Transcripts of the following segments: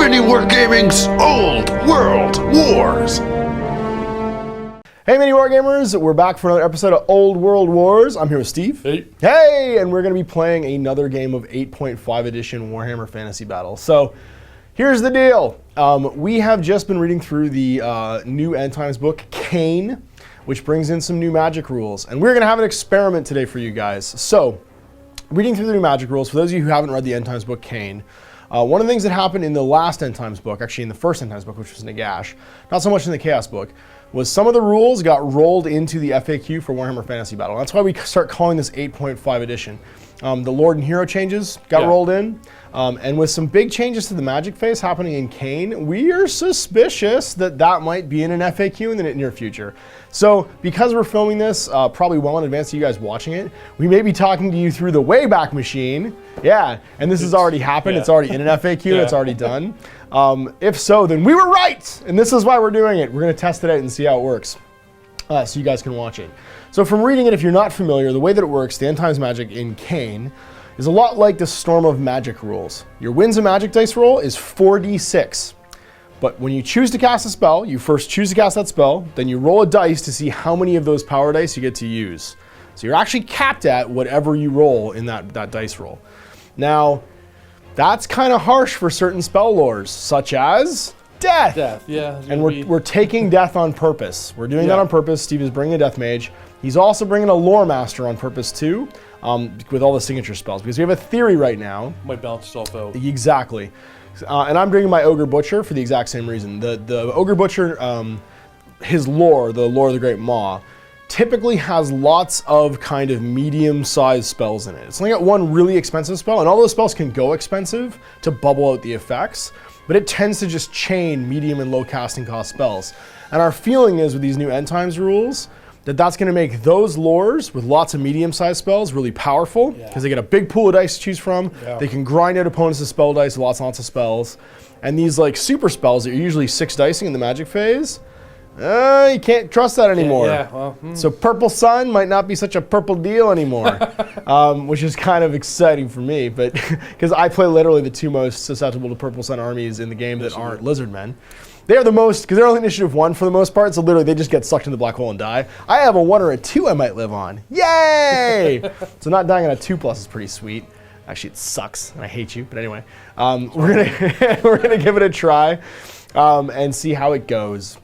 MiniWarGaming's Old World Wars. Hey MiniWarGamers, we're back for another episode of Old World Wars. I'm here with Steve. Hey. Hey, and we're going to be playing another game of 8.5 edition Warhammer Fantasy Battle. So, here's the deal. We have just been reading through the new End Times book, Khaine, which brings in some new magic rules. And we're going to have an experiment today for you guys. So, reading through the new magic rules, for those of you who haven't read the End Times book, Khaine, one of the things that happened in the last End Times book, actually in the first End Times book, which was Nagash, not so much in the Chaos book, was some of the rules got rolled into the FAQ for Warhammer Fantasy Battle. That's why we start calling this 8.5 edition. The Lord and Hero changes got rolled in, and with some big changes to the magic phase happening in Khaine, we are suspicious that that might be in an FAQ in the near future. So, because we're filming this probably well in advance of you guys watching it, we may be talking to you through the Wayback Machine. Yeah, and this has already happened. It's already in an FAQ. It's already done. If so, then we were right, and this is why we're doing it. We're going to test it out and see how it works, so you guys can watch it. So from reading it, if you're not familiar, the way that it works, the End Times magic in Khaine, is a lot like the Storm of Magic rules. Your Winds of Magic dice roll is 4d6. But when you choose to cast a spell, you first choose to cast that spell, then you roll a dice to see how many of those power dice you get to use. So you're actually capped at whatever you roll in that dice roll. Now, that's kind of harsh for certain spell lores, such as death. Death, yeah. And we're taking death on purpose. We're doing that on purpose. Steve is bringing a death mage. He's also bringing a lore master on purpose too, with all the signature spells, because we have a theory right now. Might balance itself out. Exactly. And I'm bringing my Ogre Butcher for the exact same reason. The Ogre Butcher, his lore, the lore of the Great Maw, typically has lots of kind of medium-sized spells in it. It's only got one really expensive spell, and all those spells can go expensive to bubble out the effects, but it tends to just chain medium and low casting cost spells. And our feeling is with these new End Times rules, that's going to make those lores with lots of medium-sized spells really powerful, because they get a big pool of dice to choose from. They can grind out opponents to spell dice with lots and lots of spells. And these like super spells that are usually 6 dicing in the magic phase, you can't trust that anymore. So Purple Sun might not be such a purple deal anymore, which is kind of exciting for me, but because I play literally the 2 most susceptible to Purple Sun armies in the game that aren't Lizardmen. They are the most, because they're only initiative 1 for the most part, so literally they just get sucked into the black hole and die. I have a 1 or a 2 I might live on. Yay! So not dying on a 2+ is pretty sweet. Actually, it sucks, and I hate you, but anyway. We're gonna give it a try and see how it goes.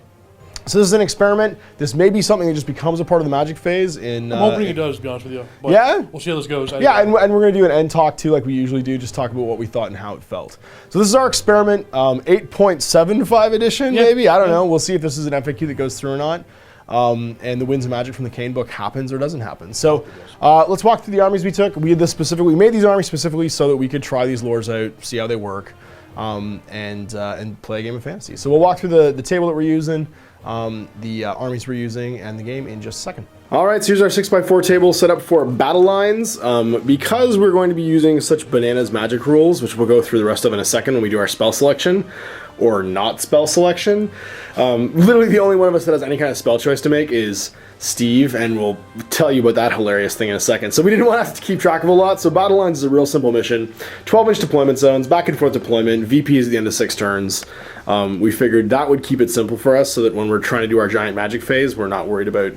So this is an experiment. This may be something that just becomes a part of the magic phase. I'm hoping it does, to be honest with you. But we'll see how this goes. And we're going to do an end talk too, like we usually do, just talk about what we thought and how it felt. So this is our experiment, 8.75 edition, maybe? I don't know. We'll see if this is an FAQ that goes through or not. And the Winds of Magic from the Khaine book happens or doesn't happen. So let's walk through the armies we took. We made these armies specifically so that we could try these lores out, see how they work, and play a game of fantasy. So we'll walk through the table that we're using, the armies we're using, and the game in just a second. All right, so here's our 6x4 table set up for battle lines. Because we're going to be using such bananas magic rules, which we'll go through the rest of in a second when we do our spell selection, or not spell selection. Literally the only one of us that has any kind of spell choice to make is Steve, and we'll tell you about that hilarious thing in a second. So we didn't want to have to keep track of a lot, so battle lines is a real simple mission. 12-inch deployment zones, back and forth deployment, VP is at the end of 6 turns. We figured that would keep it simple for us so that when we're trying to do our giant magic phase, we're not worried about,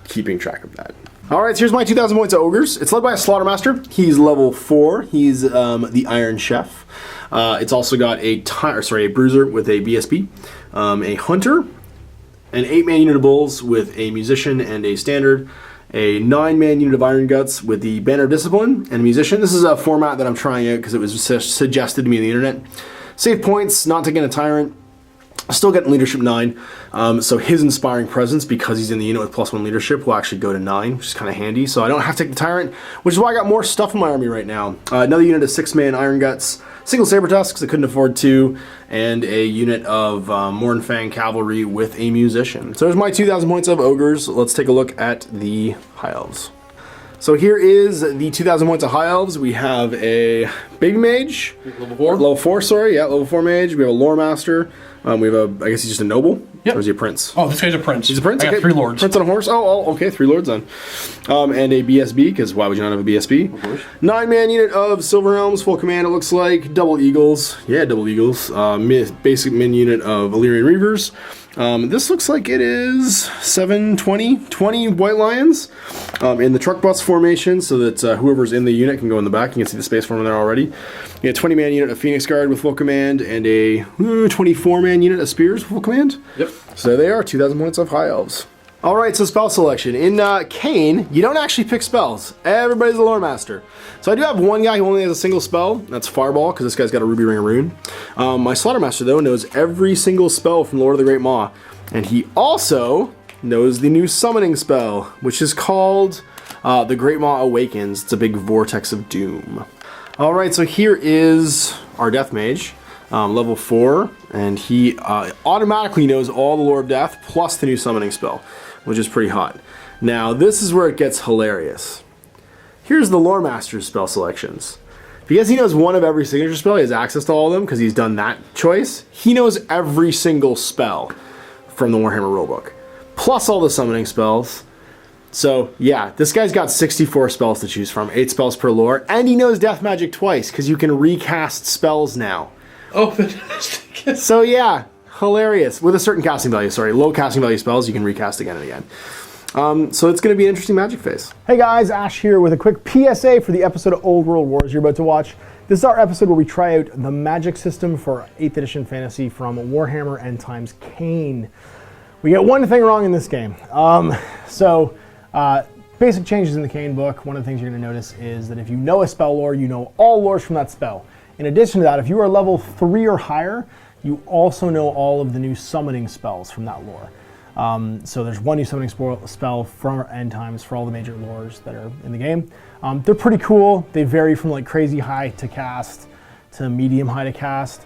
keeping track of that. All right, so here's my 2,000 points of Ogres. It's led by a Slaughtermaster. He's level 4. He's the Iron Chef. It's also got a Bruiser with a BSB, a Hunter, an 8-man unit of Bulls with a Musician and a Standard, a 9-man unit of Iron Guts with the Banner of Discipline, and a Musician. This is a format that I'm trying out because it was suggested to me on the internet. Save points, not taking a Tyrant. Still getting leadership 9, so his inspiring presence, because he's in the unit with +1 leadership, will actually go to 9, which is kind of handy. So I don't have to take the Tyrant, which is why I got more stuff in my army right now. Another unit of 6-man Iron Guts, single Saber Tusks, I couldn't afford 2, and a unit of Mornfang Cavalry with a Musician. So there's my 2,000 points of Ogres. Let's take a look at the High Elves. So here is the 2,000 points of High Elves. We have a Baby Mage. Level 4? Level 4, sorry. Yeah, level 4 Mage. We have a Lore Master. We have I guess he's just a Noble. Yep. Or is he a prince? Oh, this guy's a prince. He's a prince? I got Okay. 3 lords. Prince on a horse? Oh, okay, 3 lords then. And a BSB, because why would you not have a BSB? Of course. 9-man unit of Silver Helms, full command, it looks like. Double Eagles. Yeah, double Eagles. Basic min unit of Illyrian Reavers. This looks like it is 20 White Lions in the truck bus formation, so that whoever's in the unit can go in the back. You can see the space forming there already. You got a 20-man unit of Phoenix Guard with full command, and a 24-man unit of Spears with full command. Yep. So there they are, 2,000 points of High Elves. Alright, so spell selection. In Khaine, you don't actually pick spells. Everybody's a lore master. So I do have one guy who only has a single spell. That's Fireball, because this guy's got a Ruby Ring of Rune. My Slaughtermaster, though, knows every single spell from Lord of the Great Maw. And he also knows the new summoning spell, which is called the Great Maw Awakens. It's a big vortex of doom. Alright, so here is our Death Mage. Level 4, and he automatically knows all the Lore of Death plus the new summoning spell, which is pretty hot. Now, this is where it gets hilarious. Here's the Lore Master's spell selections. Because he knows one of every signature spell, he has access to all of them because he's done that choice. He knows every single spell from the Warhammer rulebook, plus all the summoning spells. So, yeah, this guy's got 64 spells to choose from, 8 spells per lore, and he knows Death Magic twice because you can recast spells now. Oh, fantastic. So yeah, hilarious. With a certain casting value, sorry. Low casting value spells you can recast again and again. So it's going to be an interesting Magic phase. Hey guys, Ash here with a quick PSA for the episode of Old World Wars you're about to watch. This is our episode where we try out the Magic system for 8th edition fantasy from Warhammer End Times Khaine. We get one thing wrong in this game. Basic changes in the Khaine book. One of the things you're going to notice is that if you know a spell lore, you know all lores from that spell. In addition to that, if you are level 3 or higher, you also know all of the new summoning spells from that lore. So there's one new summoning spell from End Times for all the major lores that are in the game. They're pretty cool. They vary from like crazy high to cast to medium high to cast.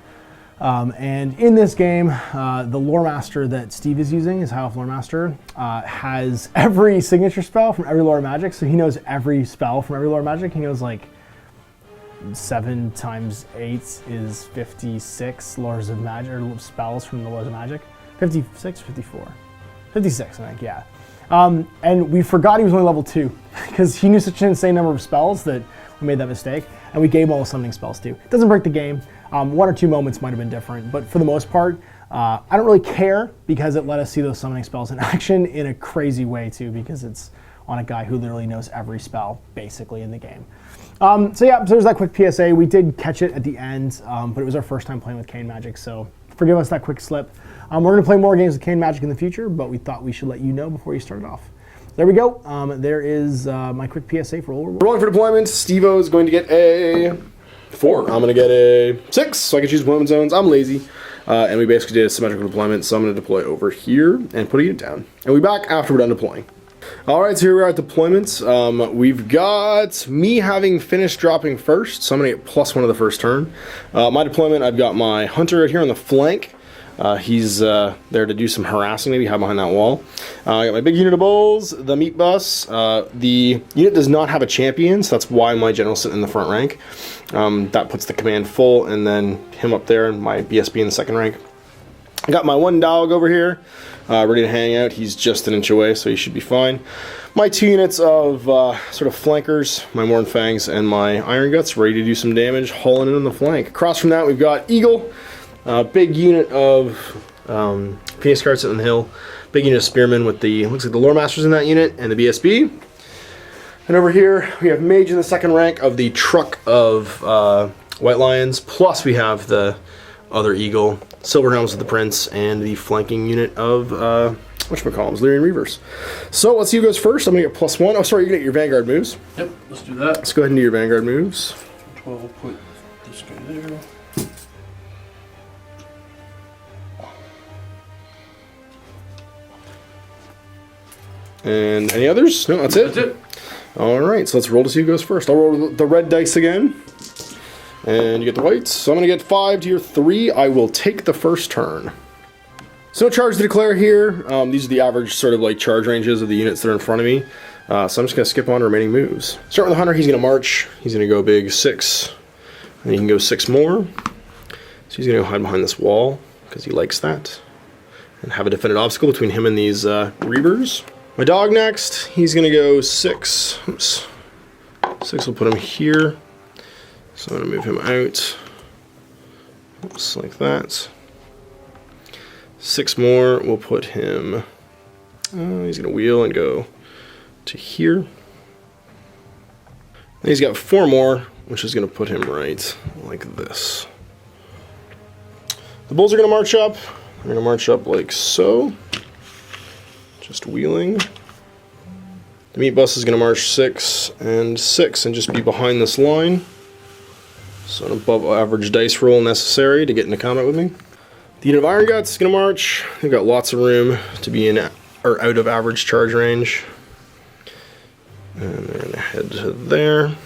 And in this game, the lore master that Steve is using, his High Elf lore master, has every signature spell from every lore of magic. So he knows every spell from every lore of magic. He knows like 7 times 8 is 56 lores of magic, or spells from the lores of magic. 56, 54. 56, I think, yeah. And we forgot he was only level 2, because he knew such an insane number of spells that we made that mistake, and we gave him all the summoning spells too. It doesn't break the game. 1 or 2 moments might have been different, but for the most part, I don't really care, because it let us see those summoning spells in action in a crazy way too, because it's on a guy who literally knows every spell, basically, in the game. So there's that quick PSA. We did catch it at the end, but it was our first time playing with Khaine Magic, so forgive us that quick slip. We're going to play more games with Khaine Magic in the future, but we thought we should let you know before you started off. There we go. There is my quick PSA for Old World. Rolling for deployment. Steve-O is going to get a 4. I'm going to get a 6, so I can choose deployment zones. I'm lazy. And we basically did a symmetrical deployment, so I'm going to deploy over here and put a unit down. And we'll be back after we're done deploying. Alright, so here we are at deployments. We've got me having finished dropping first, so I'm going to get +1 of the first turn. My deployment, I've got my Hunter right here on the flank. He's there to do some harassing, maybe hide behind that wall. I got my big unit of Bulls, the Meat Bus. The unit does not have a champion, so that's why my general's sitting in the front rank. That puts the command full, and then him up there, and my BSB in the second rank. I got my one dog over here, ready to hang out. He's just an inch away, so he should be fine. My 2 units of sort of flankers, my Morn Fangs and my Iron Guts, ready to do some damage, hauling in on the flank. Across from that, we've got Eagle, big unit of Phoenix Guard sitting on the hill, big unit of Spearmen with the, looks like the Lore Masters in that unit, and the BSB. And over here, we have Mage in the second rank of the truck of White Lions, plus we have the other Eagle, Silver Helms with the Prince, and the flanking unit of, whatchamacallits, Illyrian Reavers. So let's see who goes first. I'm going to get +1. Oh, sorry, you're going to get your Vanguard moves. Yep, let's do that. Let's go ahead and do your Vanguard moves. 12, put this guy there. And any others? No, that's it? That's it. Alright, so let's roll to see who goes first. I'll roll the red dice again. And you get the whites. So I'm going to get 5 to your 3. I will take the first turn. So no charge to declare here. These are the average sort of like charge ranges of the units that are in front of me. So I'm just going to skip on remaining moves. Start with the Hunter. He's going to march. He's going to go big 6. And he can go 6 more. So he's going to go hide behind this wall because he likes that. and have a definite obstacle between him and these Reavers. My dog next, he's gonna go 6. Oops. 6 will put him here. So I'm gonna move him out. Oops, like that. 6 more, we'll put him, he's gonna wheel and go to here. And he's got 4 more, which is gonna put him right like this. The bulls are gonna march up. They're gonna march up like so. Just wheeling. The meat bus is gonna march 6 and 6 and just be behind this line. So an above average dice roll necessary to get into combat with me. The unit of Iron Guts is going to march. They've got lots of room to be in or out of average charge range. And they're going to head to there. And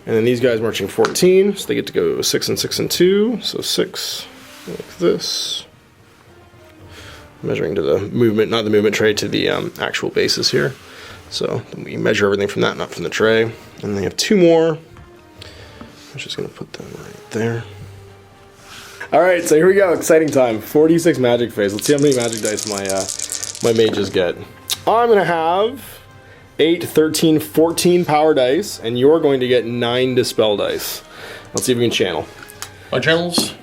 then these guys marching 14, so they get to go 6 and 6 and 2. So 6 like this. Measuring to the movement, not the movement tray, to the actual bases here. So we measure everything from that, not from the tray. And they have 2 more. I'm just going to put them right there. Alright, so here we go. Exciting time. 46 magic phase. Let's see how many magic dice my mages get. I'm going to have 8, 13, 14 power dice, and you're going to get 9 dispel dice. Let's see if we can channel. My channels?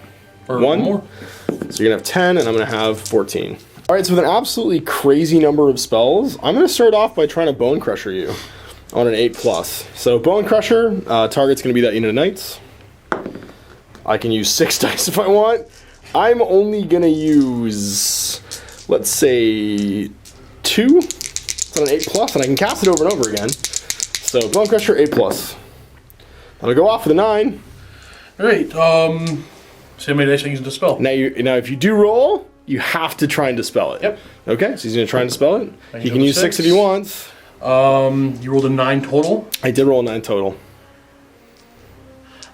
Or 1 more? So you're going to have 10, and I'm going to have 14. Alright, so with an absolutely crazy number of spells, I'm going to start off by trying to Bone Crusher you on an 8+. So Bone Crusher, target's going to be that unit of knights. I can use 6 dice if I want. I'm only going to use, let's say, 2. It's on an 8+, and I can cast it over and over again. So Bone Crusher 8+. I'll go off with a 9. Alright, see how many dice I can use to dispel. Now, if you do roll, you have to try and dispel it. Yep. Okay, so he's going to try and dispel it. He can use 6 if he wants. You rolled a 9 total. I did roll a 9 total.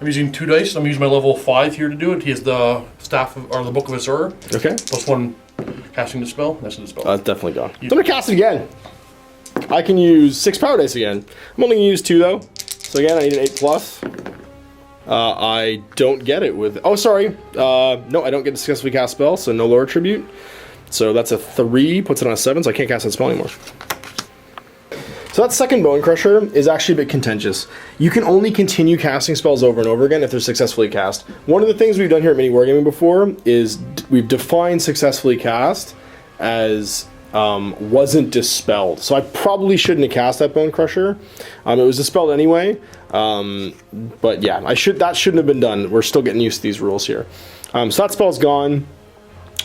I'm using 2 dice. I'm using my level 5 here to do it. He has the staff of, or the book of Azure. Okay. Plus 1 casting to spell. That's a dispel. That's definitely gone. So I'm going to cast it again. I can use 6 power dice again. I'm only going to use 2 though. So again, I need an 8+. I don't get it with... Oh, sorry. No, I don't get to successfully cast spell, so no lower tribute. So that's a 3, puts it on a 7, so I can't cast that spell anymore. So that second Bone Crusher is actually a bit contentious. You can only continue casting spells over and over again if they're successfully cast. One of the things we've done here at MiniWarGaming before is we've defined successfully cast as wasn't dispelled. So I probably shouldn't have cast that Bone Crusher. It was dispelled anyway. But yeah, that shouldn't have been done. We're still getting used to these rules here. So that spell's gone.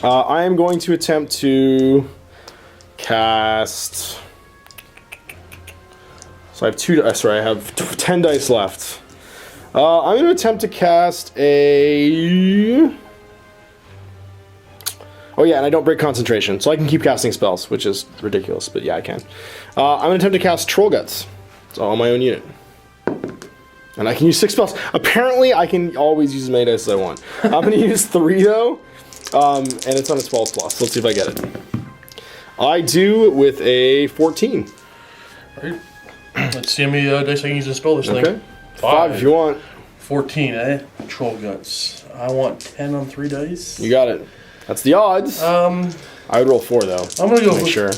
I am going to attempt to cast... So I have 10 dice left. I'm going to attempt to cast a... Oh yeah, and I don't break concentration, so I can keep casting spells, which is ridiculous, but yeah, I can. I'm going to attempt to cast Troll Guts. It's all on my own unit. And I can use 6 spells. Apparently, I can always use as many dice as I want. I'm going to use 3, though, and it's on a 12+. So let's see if I get it. I do with a 14. All right. Let's see how many dice I can use to spell this thing. Okay. 5 if you want. 14, eh? Troll Guts. I want 10 on 3 dice. You got it. That's the odds. I would roll 4 though. I'm gonna go make with, sure.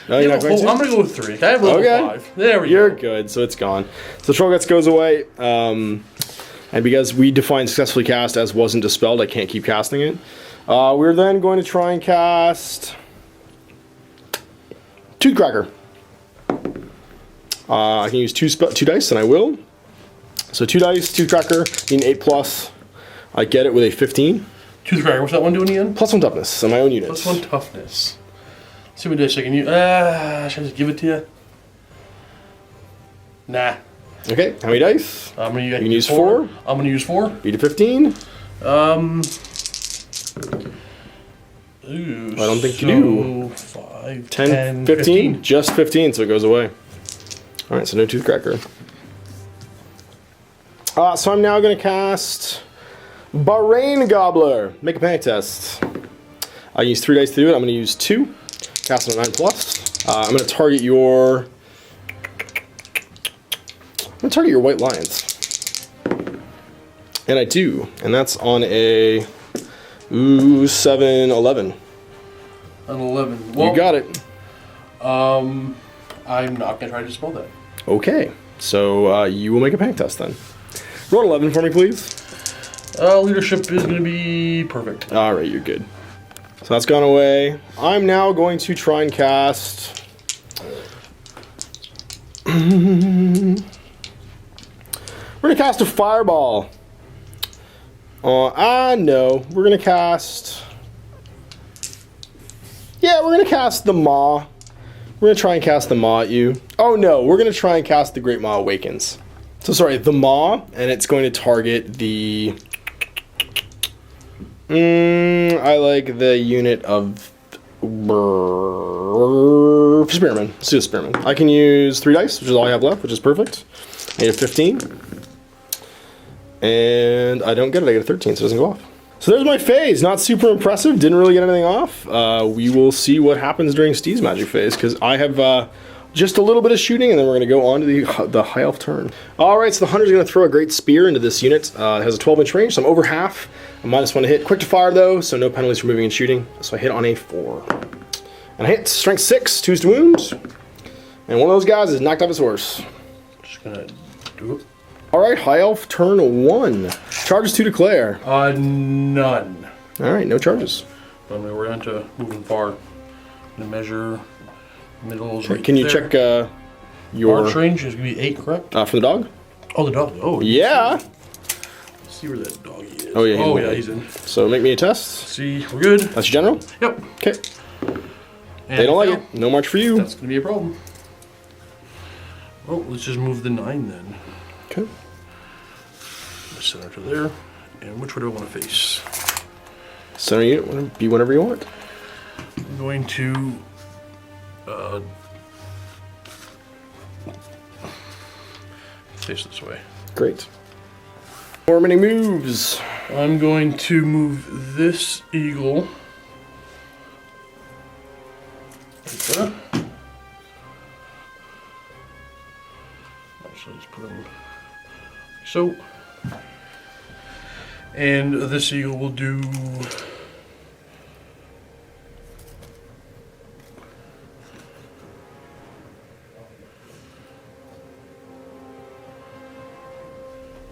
No, you're not going to? I'm gonna go with 3. I have level 5. There we go. You're good, so it's gone. So Troll Guts goes away. And because we define successfully cast as wasn't dispelled, I can't keep casting it. We're then going to try and cast Toothcracker. I can use 2 dice, and I will. So 2 dice, Toothcracker, need an 8+. I get it with a 15. Toothcracker, what's that one doing again? +1 toughness on my own unit. +1 toughness. Let's see what dice I can use. Should I just give it to you? Nah. Okay, how many dice? You can use 4. I'm gonna use 4. Beat a 15. Ooh, I don't think you do. 5, 10, 15? Just 15, so it goes away. Alright, so no Toothcracker. So I'm now going to cast Bahrain Gobbler. Make a panic test. I use 3 dice to do it. I'm going to use 2. Cast it on 9+. I'm going to target your... White Lions. And I do. And that's on a... 7, 11. An 11. Well, You got it. I'm not gonna try to dispel that. Okay, so you will make a panic test then. Roll 11 for me, please. Leadership is gonna be perfect. All right, you're good. So that's gone away. I'm now going to try and cast. We're gonna cast a fireball. No, we're gonna cast. Yeah, we're gonna cast the Maw. We're gonna try and cast the Maw at you. Oh no, we're gonna try and cast the Great Maw Awakens. So sorry, the Maw, and it's going to target the. I like the unit of Spearman. Let's do a Spearman. I can use 3 dice, which is all I have left, which is perfect. I need a 15. And I don't get it, I get a 13, so it doesn't go off. So there's my phase. Not super impressive, didn't really get anything off. We will see what happens during Steve's magic phase, because I have just a little bit of shooting, and then we're going to go on to the High Elf turn. Alright, so the Hunter's going to throw a great spear into this unit. It has a 12-inch range, so I'm over half. A -1 to hit. Quick to fire, though, so no penalties for moving and shooting. So I hit on a 4. And I hit. Strength 6, 2s to wound. And one of those guys is knocked off his horse. Just gonna do it. Alright, High Elf turn 1. Charges to declare. None. Alright, no charges. We're on to moving far. Gonna measure middles. Right. Can you there. check your. Arch range is gonna be 8, correct? From the dog? Oh, the dog. Oh, Yeah! Let's see where that doggy is. Oh, yeah, he's in. So make me a test. See, we're good. That's your general? Yep. Okay. And They don't like fail. it. No march for you. That's gonna be a problem. Well, let's just move the 9 then. Okay. Center to there. And which way do I want to face? Center unit, be whatever you want. I'm going to face this way. Great. More many moves. I'm going to move this eagle. Like that. Actually, let's put him like so. And this eagle will do.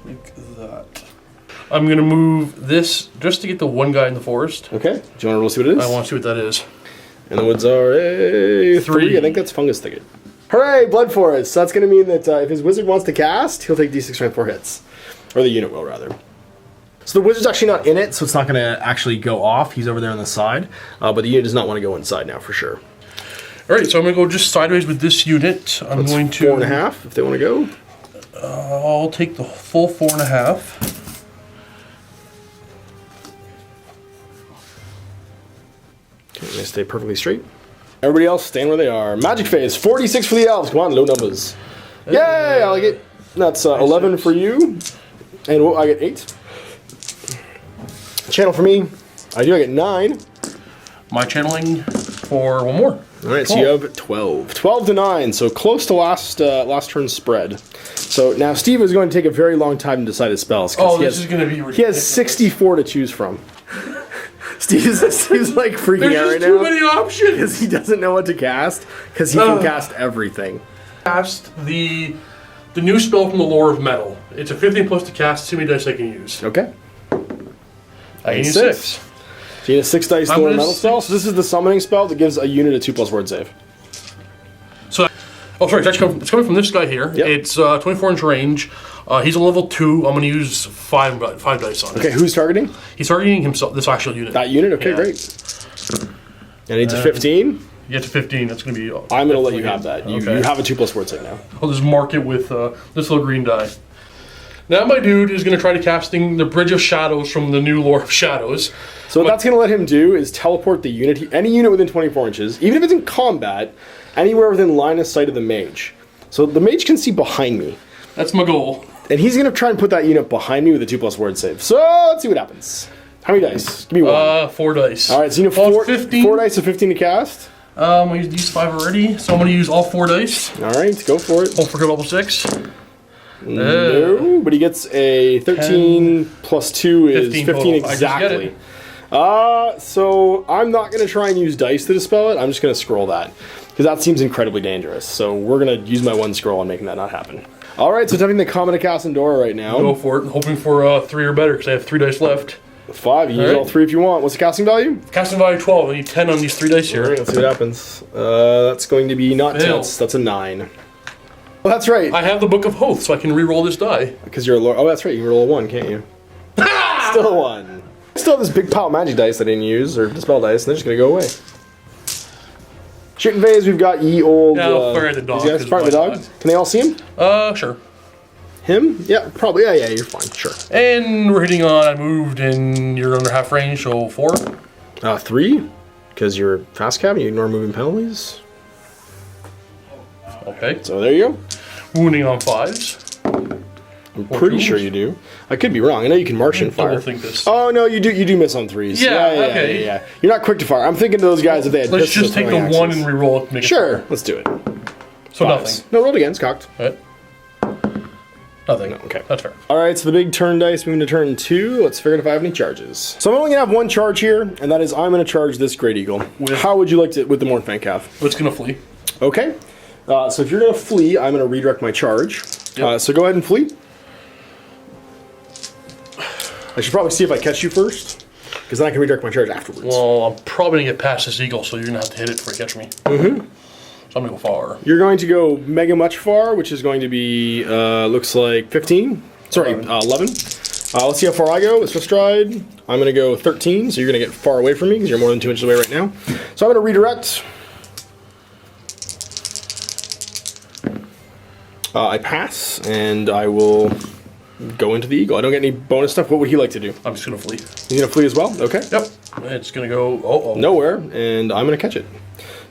Like that. I'm gonna move this just to get the one guy in the forest. Okay. Do you want to roll see what it is? I want to see what that is. And the woods are a 3. I think that's Fungus Thicket. Hooray! Blood Forest. So that's going to mean that if his wizard wants to cast, he'll take d6 strength 4 hits. Or the unit will, rather. So the wizard's actually not in it, so it's not going to actually go off. He's over there on the side. But the unit does not want to go inside now, for sure. Alright, so I'm going to go just sideways with this unit. I'm going to... 4.5, if they want to go. I'll take the full 4.5. Okay, they stay perfectly straight. Everybody else staying where they are. Magic phase, 46 for the elves. Come on, low numbers. Yay, I like it. That's 11 for you. And I get 8. Channel for me. I get 9. My channeling for one more. Alright, so you have 12. 12 to 9, so close to last turn's spread. So now Steve is going to take a very long time to decide his spells. Oh, this is going to be ridiculous. He has 64 to choose from. Steve's like freaking out right now. There's too many options. Because he doesn't know what to cast, because he can cast everything. Cast the new spell from the Lore of Metal. It's a 15 plus to cast, too many dice I can use. Okay. I can use 6. So you need a 6 dice Lore of Metal spell. So this is the summoning spell that gives a unit a 2+ word save. So, oh sorry, it's coming from this guy here. Yep. It's 24-inch range. He's a level 2. I'm going to use 5 dice on it. Okay, who's targeting? He's targeting himself, this actual unit. That unit? Okay, Yeah. Great. And it's a 15? You get to 15, that's going to be... I'm going to let you have that. You Okay. have a 2+ word save now. I'll just mark it with this little green die. Now my dude is going to try to casting the Bridge of Shadows from the new Lore of Shadows. So what that's going to let him do is teleport the unit, any unit within 24 inches, even if it's in combat, anywhere within line of sight of the mage. So the mage can see behind me. That's my goal. And he's going to try and put that unit behind me with a 2+ word save. So let's see what happens. How many dice? Give me 1. 4 dice. All right, so you need 15. 4 dice of 15 to cast. I used these 5 already, so I'm going to use all 4 dice. All right, go for it. Don't forget level 6. No, but he gets a 13 plus 2 is 15 total. I just get exactly. it. So I'm not going to try and use dice to dispel it. I'm just going to scroll that because that seems incredibly dangerous. So we're going to use my one scroll on making that not happen. All right, so attempting the Common to cast Endora right now. Go for it. Hoping for 3 or better because I have 3 dice left. 5. You can use all 3 if you want. What's the casting value? Casting value 12. I need 10 on these 3 dice here. All right, let's see what happens. That's going to be not Fail. 10. That's a 9. Well, that's right. I have the Book of Hoth, so I can re-roll this die. Because you're a lord. Oh, that's right. You can roll a 1, can't you? Still a 1. Still have this big pile of magic dice I didn't use, or dispel dice, and they're just going to go away. Shooting phase, we've got ye old. Yeah, I'll fire the dog. These guys, part of the dog. Can they all see him? Sure. Him? Yeah, probably. Yeah, you're fine. Sure. And we're hitting on, I moved, and you're under half range, so 4. 3, because you're fast cab and you ignore moving penalties. Okay. So there you go. Wounding on 5s. I'm pretty sure you do. I could be wrong. I know you can march and fire. Think this. Oh no, you do miss on 3s. Yeah, okay. Yeah. You're not quick to fire. I'm thinking of those guys if they had Let's pistols just take the throwing 1 axes. and re-roll it. Make Sure, it let's do it. So 5s. nothing. No, rolled again. It's cocked. Right. Nothing. No, okay. That's fair. All right, so the big turn dice moving to turn 2. Let's figure out if I have any charges. So I'm only gonna have 1 charge here, and that is I'm gonna charge this Great Eagle. How would you like to with the Mornfang Calf? It's gonna flee. Okay. So if you're gonna flee, I'm gonna redirect my charge. Yep. So go ahead and flee. I should probably see if I catch you first, because then I can redirect my charge afterwards. Well, I'm probably gonna get past this eagle, so you're gonna have to hit it before you catch me. Mm-hmm. So I'm gonna go far. You're going to go mega much far, which is going to be, looks like 15. Sorry, 11. Let's see how far I go. Let's just stride. I'm going to go 13, so you're going to get far away from me because you're more than 2 inches away right now. So I'm going to redirect. I pass, and I will go into the eagle. I don't get any bonus stuff. What would he like to do? I'm just gonna flee. He's going to flee as well? Okay. Yep. It's gonna go Nowhere, and I'm going to catch it.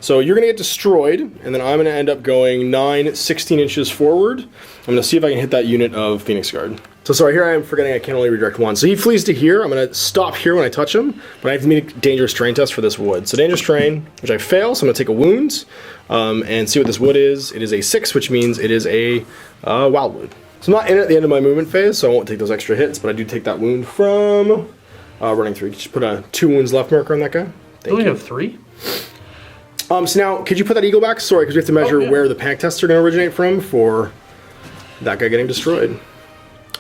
So you're going to get destroyed, and then I'm going to end up going 16 inches forward. I'm going to see if I can hit that unit of Phoenix Guard. So sorry, here I am forgetting I can only redirect 1. So he flees to here. I'm going to stop here when I touch him, but I have to meet a dangerous terrain test for this wood. So dangerous terrain, which I fail, so I'm going to take a wound and see what this wood is. It is a 6, which means it is a wildwood. So I'm not in it at the end of my movement phase, so I won't take those extra hits, but I do take that wound from running through. Just put a 2 wounds left marker on that guy. Do we have 3? So now, could you put that eagle back? Sorry, because we have to measure where the panic tests are going to originate from for that guy getting destroyed.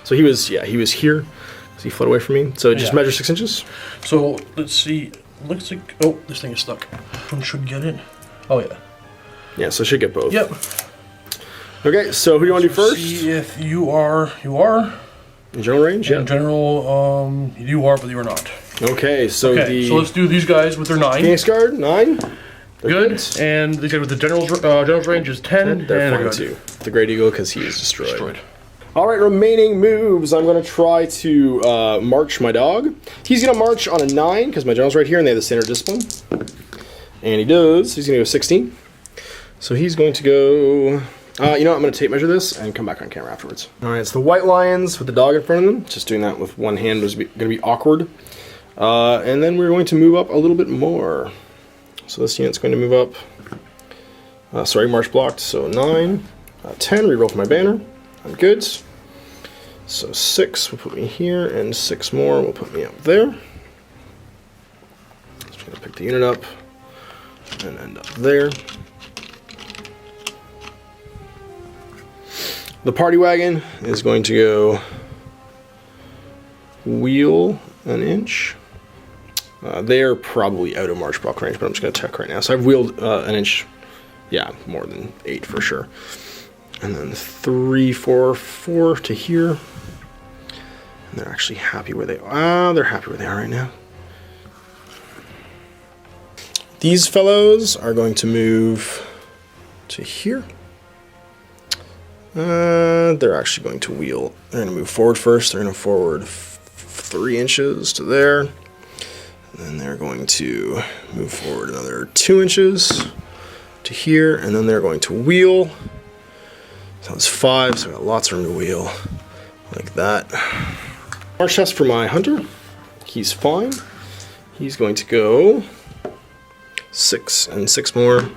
So he was here. So he fled away from me. So just measure 6 inches. So let's see. Looks like this thing is stuck. One should get it. Oh yeah. Yeah, so it should get both. Yep. Okay, so who do you want to do first? See if you are. In general range. In general, you are, but you are not. Okay, so So let's do these guys with their 9. Phoenix Guard 9. Good. And these guys with the general's range is 10. They're fine good. too. The Great Eagle because he is destroyed. All right, remaining moves. I'm going to try to march my dog. He's going to march on a 9 because my general's right here and they have the standard discipline. And he does. He's going to go 16. So he's going to go... you know what? I'm going to tape measure this and come back on camera afterwards. All right, it's the White Lions with the dog in front of them. Just doing that with one hand was going to be awkward. And then we're going to move up a little bit more. So this unit's going to move up. Sorry, march blocked. So 9, 10. Reroll for my banner. I'm good. So 6 will put me here, and 6 more will put me up there. Just going to pick the unit up and end up there. The party wagon is going to go wheel an inch. They are probably out of march block range, but I'm just going to check right now. So I've wheeled an inch, yeah, more than 8 for sure. And then 3, 4, 4 to here. And they're actually happy where they are. They're happy where they are right now. These fellows are going to move to here. They're actually going to wheel. They're going to move forward first. They're going to forward 3 inches to there. And then they're going to move forward another 2 inches to here. And then they're going to wheel. So it's 5, so I got lots of room to wheel. Like that. March test for my hunter. He's fine. He's going to go 6 and 6 more.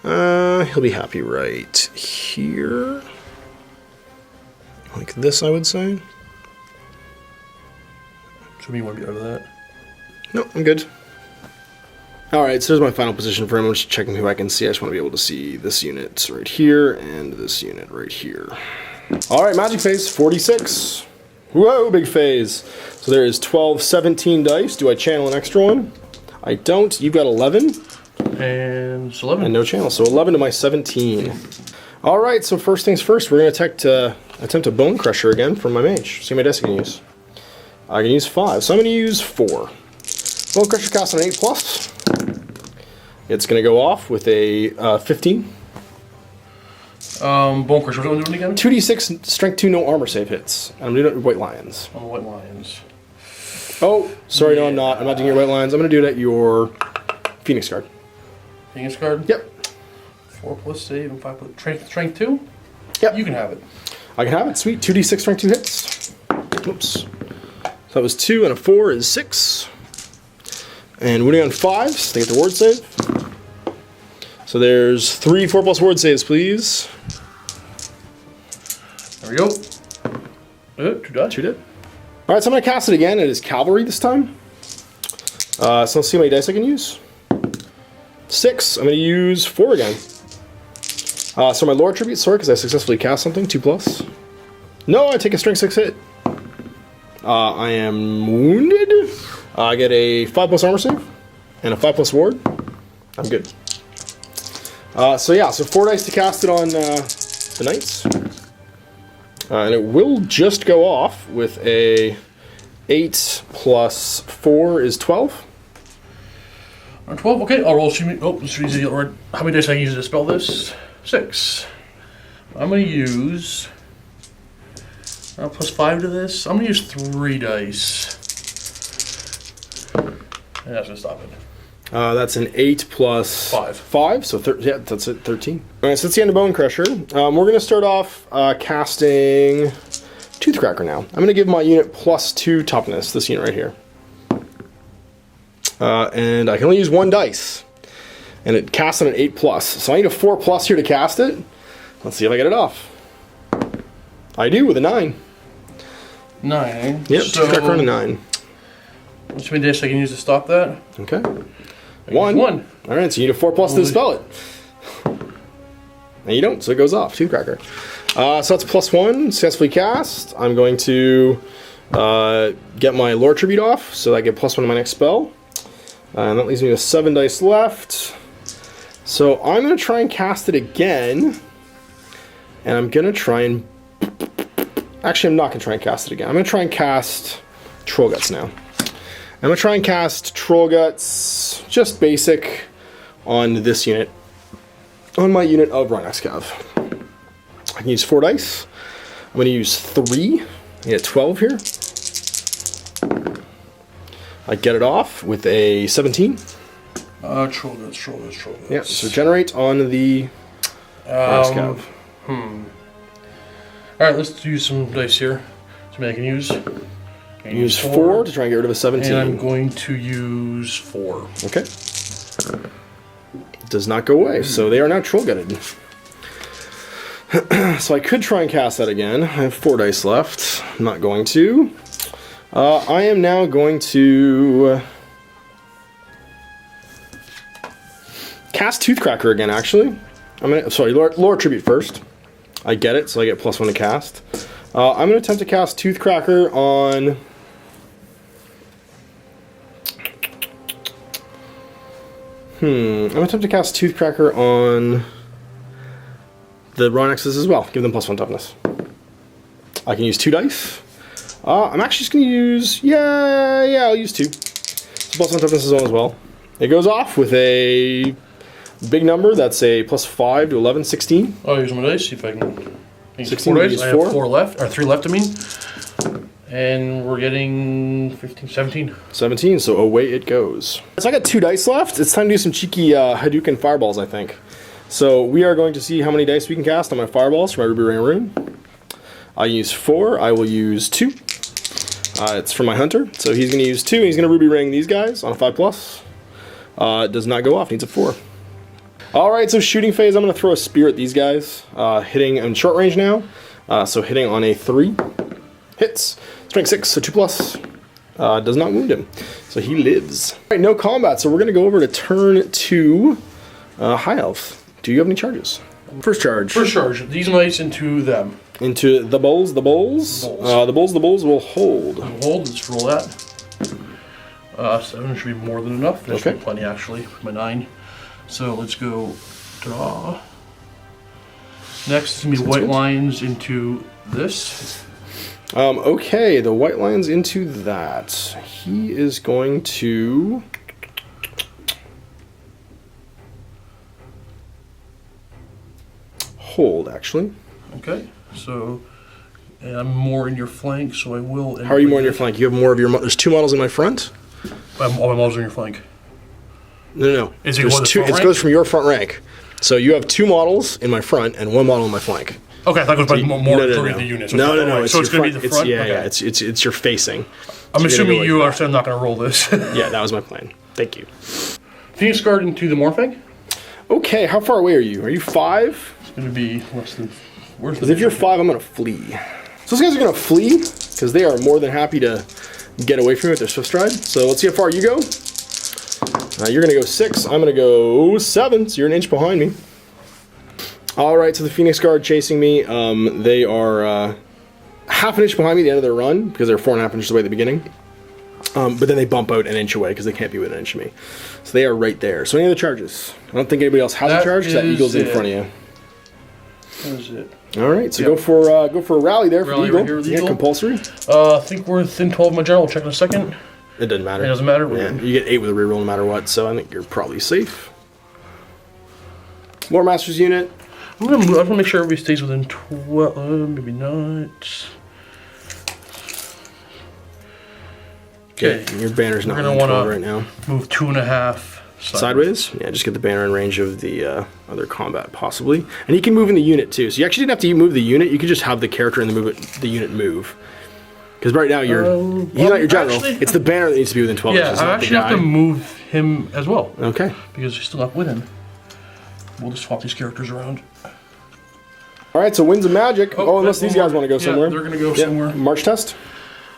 He'll be happy right here. Like this, I would say. So you want to be out of that? No, I'm good. Alright, so there's my final position for him. I'm just checking who I can see. I just want to be able to see this unit right here and this unit right here. Alright, magic phase, 46. Whoa, big phase. So there is 12, 17 dice. Do I channel an extra one? I don't. You've got 11. And it's 11. And no channel, so 11 to my 17. Alright, so first things first, we're going to attempt a Bone Crusher again from my mage. See how many dice I can use. I can use 5, so I'm going to use 4. Bone Crusher costs an 8+. It's going to go off with a 15. Bone Crusher, what are we doing again? 2d6, strength 2, no armor save hits. And I'm doing it with White Lions. On the White Lions. Oh, sorry, no, I'm not. I'm not doing your White Lions. I'm going to do it at your Phoenix Guard. Phoenix Guard? Yep. 4+ save and 5+ strength 2? Yep. You can have it. I can have it. Sweet. 2d6, strength 2 hits. Oops. So that was 2, and a 4 is 6. And winning on 5s, they get the ward save. So there's 3 4+ ward saves, please. There we go. 2 died. 2 did. Alright, so I'm going to cast it again. It is Cavalry this time. So let's see how many dice I can use. 6. I'm going to use 4 again. So my Lore Tribute, sorry, because I successfully cast something. 2+. No, I take a strength 6 hit. I am wounded. I get a 5+ armor save and a 5+ ward. I'm good. So yeah, so 4 dice to cast it on the knights. And it will just go off with a 8 + 4 is 12. 12, okay, I'll roll. How many dice I use to spell this? 6. I'm going to use +5 to this. I'm going to use 3 dice. And that's going to stop it. That's an 8 + 5, so yeah, that's it, 13. All right, so that's the end of Bone Crusher. We're going to start off casting Toothcracker now. I'm going to give my unit +2 toughness, this unit right here. And I can only use 1 dice. And it casts on an 8+. So I need a 4+ here to cast it. Let's see if I get it off. I do with a 9. 9. Yep, so Toothcracker on a 9. How many dice I can use to stop that? Okay. 1. 1. Alright, so you need a 4+ to dispel it. And you don't, so it goes off. Toothcracker. So that's +1, successfully cast. I'm going to get my Lore Tribute off, so I get +1 to my next spell. And that leaves me with 7 dice left. So I'm going to try and cast it again. And I'm going to try and... Actually, I'm not going to try and cast it again. I'm going to try and cast Troll Guts now. I'm going to try and cast Troll Guts, just basic, on this unit. On my unit of Rhinox Cav. I can use 4 dice. I'm going to use 3. I get 12 here. I get it off with a 17. Troll Guts. Yeah, so generate on the Rhinox Cav. Alright, let's do some dice here. So I can use. Use 4 to try and get rid of a 17. And I'm going to use 4. Okay. Does not go away, so they are now troll gutted. So I could try and cast that again. I have 4 dice left. I'm not going to. I am now going to cast Toothcracker again, actually. Lore Tribute first. I get it, so I get +1 to cast. I'm going to attempt to cast Toothcracker on... I'm going to attempt to cast Toothcracker on the Rhinoxes as well. Give them +1 toughness. I can use 2 dice. I'm actually just going to use... Yeah, I'll use 2. So +1 toughness is on as well. It goes off with a big number. That's a +5 to 11, 16. I'll use my dice, see if I can... 16, 4 dice. use I 4. have 4 left, or 3 left, I mean. And we're getting 15, 17. 17, so away it goes. So I got 2 dice left. It's time to do some cheeky Hadouken fireballs, I think. So we are going to see how many dice we can cast on my fireballs for my Ruby Ring Rune. I use 4. I will use 2. It's from my Hunter. So he's going to use 2. And he's going to Ruby Ring these guys on a 5+. It does not go off. Needs a 4. Alright, so shooting phase. I'm going to throw a spear at these guys. Hitting in short range now. So hitting on a 3. Hits. Strength 6, so 2+. Does not wound him. So he lives. All right, no combat. So we're going to go over to turn 2. High Elf. Do you have any charges? First charge. First charge. These knights into them. Into the bulls. The bulls will hold. We'll hold. Let's roll that. 7 should be more than enough. There's plenty actually. My 9. So let's go draw. Next is going to be white lines into this. Okay, the white lines into that. He is going to... hold, actually. Okay, so... And I'm more in your flank, so I will... How are you more in your flank? You have more of your... There's 2 models in my front? All my models are in your flank. No. Is it There's 2, it goes from your front rank. So you have 2 models in my front and 1 model in my flank. Okay, I thought it was more majority of the units. No. So it's going to be the front? It's your facing. I'm assuming you understand I'm not going to roll this. Yeah, that was my plan. Thank you. Phoenix Guard into the Morphing. Okay, how far away are you? Are you 5? It's going to be less than... Because if you're 5, I'm going to flee. So those guys are going to flee, because they are more than happy to get away from me with their Swift Stride. So let's see how far you go. You're going to go 6. I'm going to go 7, so you're an inch behind me. Alright, so the Phoenix Guard chasing me, they are half an inch behind me at the end of their run, because they're 4.5 inches away at the beginning. But then they bump out an inch away, because they can't be within an inch of me. So they are right there. So any other charges? I don't think anybody else has a charge, because that eagle's in front of you. That is it. Alright, so go for a rally there for the eagle. Right here, yeah, compulsory. I think we're within 12 of my general. We'll check in a second. It doesn't matter. It doesn't matter? Yeah, you get 8 with a reroll no matter what, so I think you're probably safe. More Masters unit. I want to make sure everybody stays within 12, maybe not. Okay. Yeah, your banner's not on 12 right now. Move 2.5 sideways. Yeah, just get the banner in range of the other combat, possibly. And you can move in the unit, too. So you actually didn't have to move the unit. You could just have the character and the unit move. Because right now, he's not your general. Actually, it's the banner that needs to be within 12 inches. I actually have to move him as well. Okay. Because he's still not within. We'll just swap these characters around. Alright, so Winds of Magic. Unless these guys want to go somewhere. They're going to go somewhere. March test.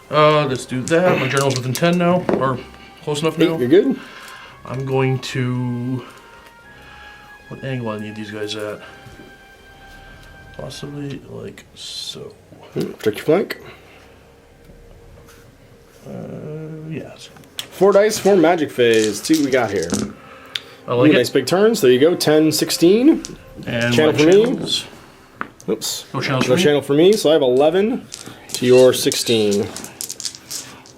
Let's do that. My general's within 10 now, or close enough now. 8, you're good. I'm going to... What angle I need these guys at? Possibly like so. Protect your flank. Yes. 4 dice, 4 magic phase. See what we got here. I like it. Nice big turns. There you go. 10, 16. And channel for channels. Me. Oops. No channels for no me. Channel for me. So I have 11 to your 16.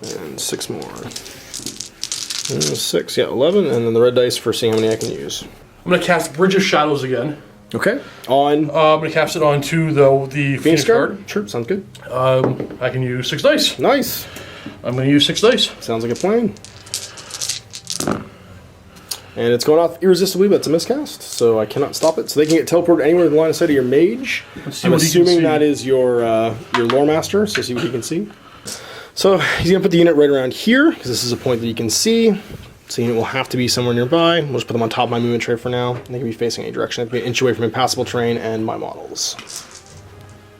And 6 more. 6, yeah, 11. And then the red dice for seeing how many I can use. I'm going to cast Bridge of Shadows again. Okay. On? I'm going to cast it onto the Phoenix Guard. Sure, sounds good. I can use 6 dice. Nice. I'm going to use 6 dice. Sounds like a plan. And it's going off irresistibly, but it's a miscast, so I cannot stop it. So they can get teleported anywhere in the line of sight of your mage. I'm assuming that is your lore master, so see what he can see. So he's going to put the unit right around here, because this is a point that you can see. So the unit will have to be somewhere nearby. We'll just put them on top of my movement tray for now. They can be facing any direction. They have to be an inch away from impassable terrain and my models.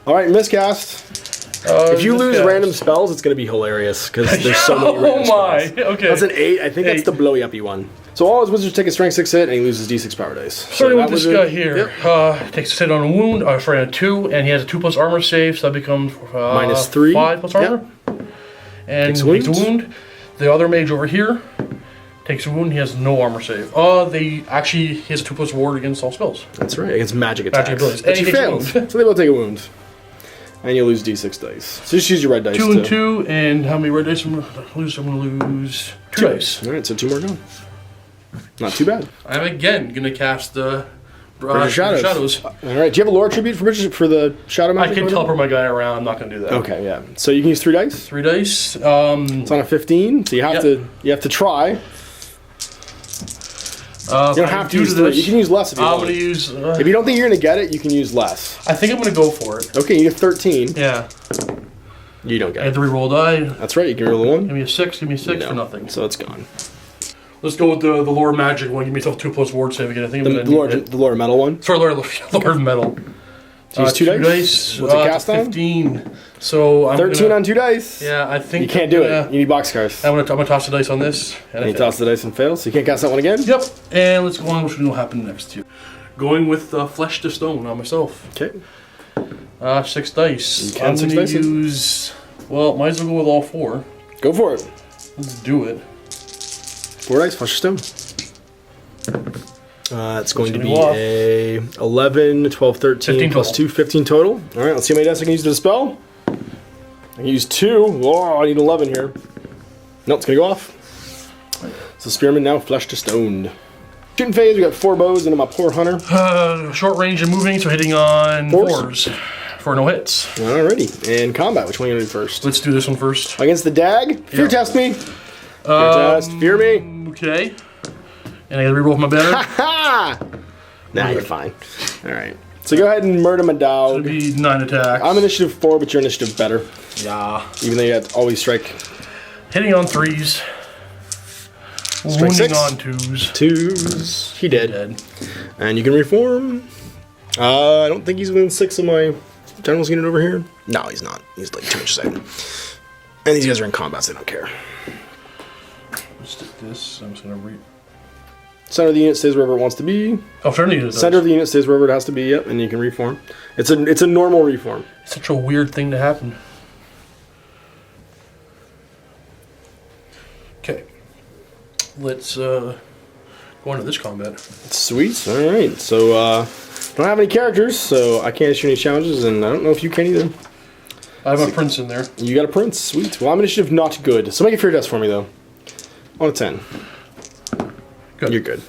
Alright, miscast. If you lose random spells, it's going to be hilarious, because there's so many random spells. Okay. That's an 8. I think that's the blowy-uppy one. So all his wizards take a strength 6 hit, and he loses D6 power dice. Starting with this guy here. Yep. Takes a hit on a wound, sorry, on a 2, and he has a 2+ armor save, so that becomes -3. 5+ armor. Yep. And takes a wound. The other mage over here takes a wound, he has no armor save. He has a 2+ ward against all spells. That's right, against magic attacks. Magic abilities. But you failed, so they both take a wound. And you lose D6 dice. So just use your red dice. 2 and 2, and how many red dice am I going to lose? I'm going to lose 2 dice. Alright, so 2 more gone. Not too bad. I'm again going to cast the Bridge of Shadows. Alright, do you have a lore attribute for the Shadow Magic? I can teleport my guy around, I'm not going to do that. Okay, yeah. So you can use 3 dice? 3 dice. It's on a 15, so you have to try. You don't have to use 3. You can use less if you want. I'm going to use... if you don't think you're going to get it, you can use less. I think I'm going to go for it. Okay, you get 13. Yeah. You don't get I it. have to reroll die. That's right, you can roll a 1. Give me a 6, for nothing. So it's gone. Let's go with the Lore Magic one. Give myself 2+ ward save again. I think The Lord Metal one? Sorry, Lord Metal. So use two dice. What's it cast on? 15. So I'm 13 on 2 dice. Yeah, I think you can't do it. You need boxcars. I'm gonna toss the dice on this. And you toss the dice and fail, so you can't cast that one again? Yep. And let's go on, which will happen next here. Going with Flesh to Stone on myself. Okay. 6 dice. You can 6 dice. Use. Well, might as well go with all 4. Go for it. Let's do it. 4 dice, Flesh to Stone. It's going to be a 11, 12, 13, plus 2, 15 total. All right, let's see how many dice I can use to dispel. I can use 2. Oh, I need 11 here. Nope, it's going to go off. So Spearman now Flesh to Stone. Shooting phase, we got 4 bows into my poor hunter. Short range and moving, so hitting on 4s for no hits. Alrighty, and combat, which one are you going to do first? Let's do this one first. Against the dag? Fear test me. Fear test, fear me. Okay. And I gotta reroll my banner. Ha! Nah, you're fine. Alright. So go ahead and murder my dog. It'll be 9 attacks. I'm initiative 4, but your initiative better. Yeah. Even though you have to always strike. Hitting on 3s. Strike Wounding 6. on 2s. 2s. He dead. And you can reform. I don't think he's within 6 of my general's unit over here. No, he's not. He's like 2 inches out. And these guys are in combat, so they don't care. Let's take this. I'm just gonna read. Center of the unit stays wherever it wants to be. Oh, certainly. Center of the unit stays wherever it has to be. Yep, and you can reform. It's a normal reform. Such a weird thing to happen. Okay. Let's go into this combat. Sweet. All right. So don't have any characters, so I can't issue any challenges, and I don't know if you can either. I have a prince in there. You got a prince. Sweet. Well, I'm initiative not good. So make a fear test for me though. On a 10. Good. You're good.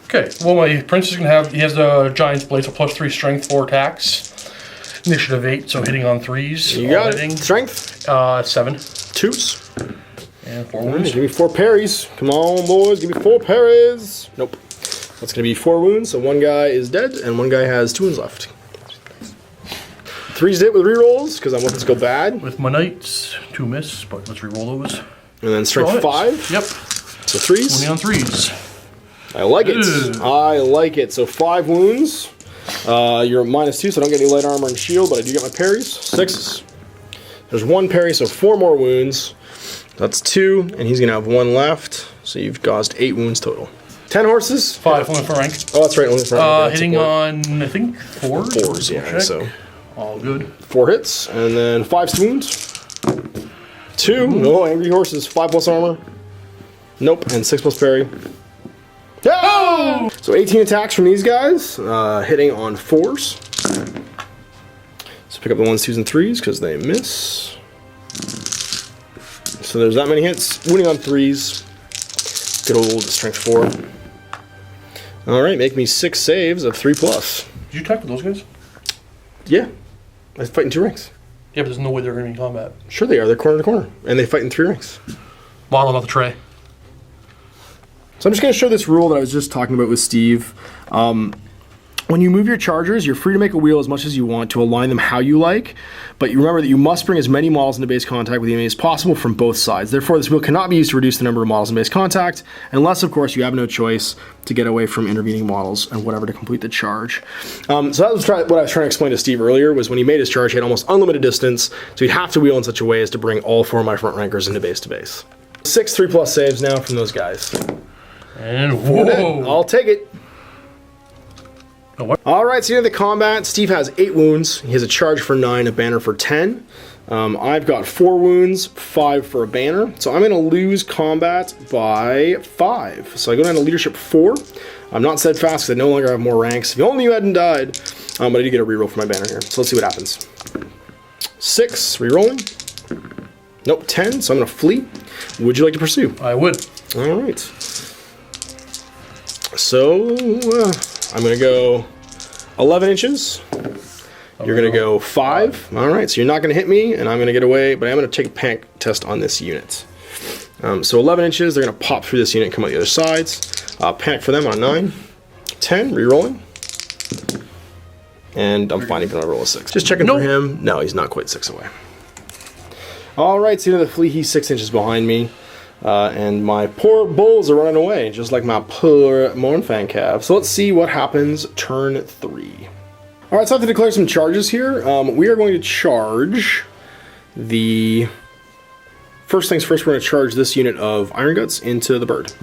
Okay, well my prince is going to have, he has the giant's blade, so plus 3 strength, 4 attacks. Initiative 8, so hitting on 3s. You got it. Strength? 7. 2s. And 4 Right, wounds. give me 4 parries. Come on, boys. Give me 4 parries. Nope. That's going to be 4 wounds, so 1 guy is dead, and 1 guy has 2 wounds left. 3's hit with rerolls, because I'm weapons go bad. With my knights, 2 miss, but let's reroll those. And then strength 5. Yep. So 3's. Only on 3s. I like it. Ugh. I like it. So 5 wounds. You're at -2, so I don't get any light armor and shield, but I do get my parries. 6s. There's 1 parry, so 4 more wounds. That's 2, and he's going to have 1 left. So you've caused 8 wounds total. 10 horses. 5 only for rank. Oh, that's right. Only for rank. Hitting on, I think, 4s. 4s, yeah. Check. So all good. 4 hits, and then 5 wounds. 2. Oh, angry horses. 5 plus armor. Nope, and 6 plus parry. Oh! So 18 attacks from these guys, hitting on 4s. So pick up the 1s, 2s, and 3s because they miss. So there's that many hits. Winning on 3s. Good old strength 4. All right, make me 6 saves of 3+. Did you attack with those guys? Yeah, I fight in 2 ranks. Yeah, but there's no way they're going to be in combat. Sure they are. They're corner to corner, and they fight in 3 ranks. Model off the tray. So I'm just going to show this rule that I was just talking about with Steve. When you move your chargers, you're free to make a wheel as much as you want to align them how you like, but you remember that you must bring as many models into base contact with the enemy as possible from both sides. Therefore, this wheel cannot be used to reduce the number of models in base contact, unless, of course, you have no choice to get away from intervening models and whatever to complete the charge. So that was what I was trying to explain to Steve earlier, was when he made his charge, he had almost unlimited distance, so he'd have to wheel in such a way as to bring all 4 of my front rankers into base to base. 6 3+ saves now from those guys. And whoa! I'll take it. Oh, what? All right, so into the combat. Steve has 8 wounds. He has a charge for 9, a banner for 10. I've got 4 wounds, 5 for a banner. So I'm going to lose combat by 5. So I go down to leadership 4. I'm not steadfast because I no longer have more ranks. If only you hadn't died. But I did get a reroll for my banner here. So let's see what happens. 6, rerolling. Nope, 10, so I'm going to flee. Would you like to pursue? I would. All right. So I'm going to go 11 inches. You're going to go 5. All right, so you're not going to hit me, and I'm going to get away, but I'm going to take a panic test on this unit. So 11 inches, they're going to pop through this unit and come out the other sides. Panic for them on 9. 10, rerolling. And I'm finding that I roll a 6. Just checking for him. No, he's not quite 6 away. All right, so into the flea, he's 6 inches behind me. And my poor bulls are running away, just like my poor Mornfang calf. So let's see what happens turn 3. All right, so I have to declare some charges here. We are going to charge the... First things first, we're going to charge this unit of Iron Guts into the bird.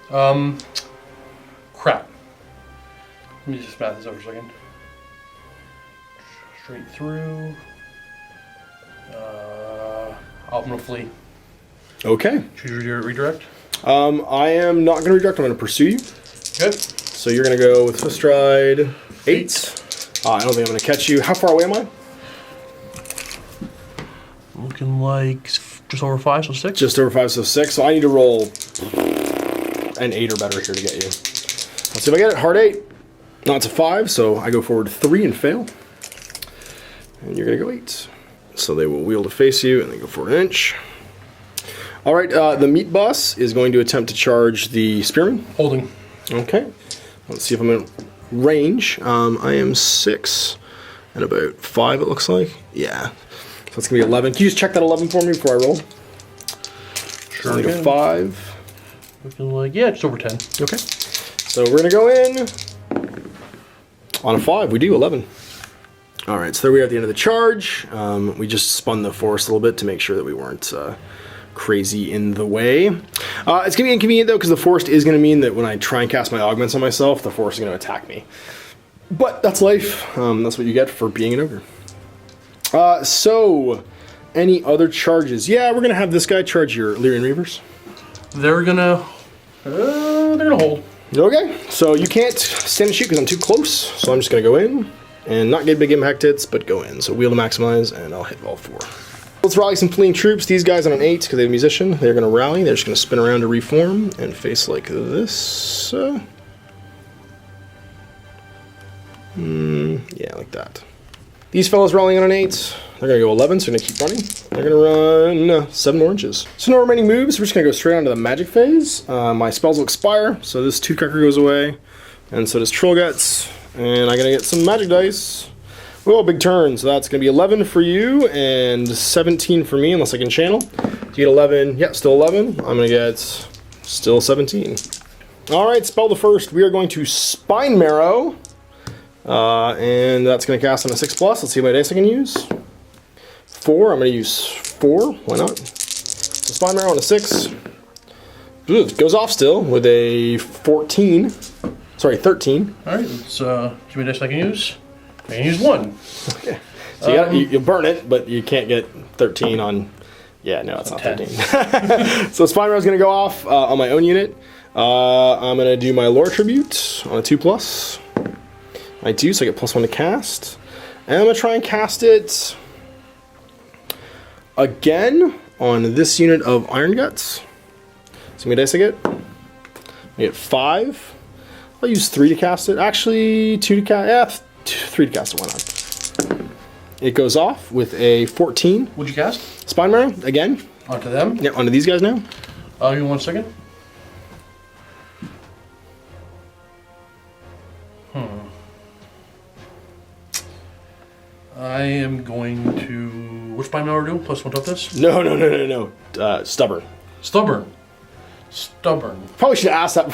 Crap. Let me just math this over a second. Straight through. I'm going to flee. Okay. Choose your redirect. I am not going to redirect. I'm going to pursue you. Good. So you're going to go with Swift Stride 8. I don't think I'm going to catch you. How far away am I? Looking like just over 5, so 6. Just over 5, so 6. So I need to roll an 8 or better here to get you. Let's see if I get it. Hard 8. No, it's a 5, so I go forward 3 and fail. And you're going to go 8. So they will wheel to face you, and they go forward an inch. All right, the meat boss is going to attempt to charge the spearman. Holding. Okay. Let's see if I'm in range. I am 6 and about 5, it looks like. Yeah. So it's going to be 11. Can you just check that 11 for me before I roll? Sure. So I go 5. Looking like, yeah, just over 10. Okay. So we're going to go in on a 5. We do 11. All right, so there we are at the end of the charge. We just spun the forest a little bit to make sure that we weren't crazy in the way. It's going to be inconvenient, though, because the forest is going to mean that when I try and cast my augments on myself, the forest is going to attack me. But that's life. That's what you get for being an ogre. So, any other charges? Yeah, we're going to have this guy charge your Lyrian Reavers. They're going to hold. Okay, so you can't stand and shoot because I'm too close, so I'm just going to go in and not get big impact hits, but go in. So wheel to maximize, and I'll hit all 4. Let's rally some fleeing troops. These guys on an 8, because they have a musician, they're going to rally. They're just going to spin around to reform and face like this. Yeah, like that. These fellows rallying on an 8. They're going to go 11, so they're going to keep running. They're going to run 7 more inches. So no remaining moves. We're just going to go straight on to the magic phase. My spells will expire, so this Toothcracker goes away, and so does Troll Guts. And I'm going to get some magic dice. Oh, big turn. So that's going to be 11 for you and 17 for me, unless I can channel. You get 11. Yeah, still 11. I'm going to get still 17. All right, spell the first. We are going to Spine Marrow. And that's going to cast on a 6+. Let's see what dice I can use. 4. I'm going to use 4. Why not? So Spine Marrow on a 6. Ooh, it goes off still with a 14. Sorry, 13. All right, let's give me a dice I can use. I can use 1. Okay. So you burn it, but you can't get 13 on... Yeah, no, it's not 13. So Spine Marrow is going to go off on my own unit. I'm going to do my Lore Tribute on a 2+. I do, so I get +1 to cast. And I'm going to try and cast it again on this unit of Iron Guts. So how many dice I get? I get 5. I'll use 3 to cast it. Actually, 2 to cast. Yeah, 3 to cast it. Why not? It goes off with a 14. What'd you cast? Spine Marrow again. Onto them? Yeah, onto these guys now. Give me 1 second. I am going to... Which Spine Marrow do? +1 toughness? No. Stubborn. Stubborn. Probably should have asked that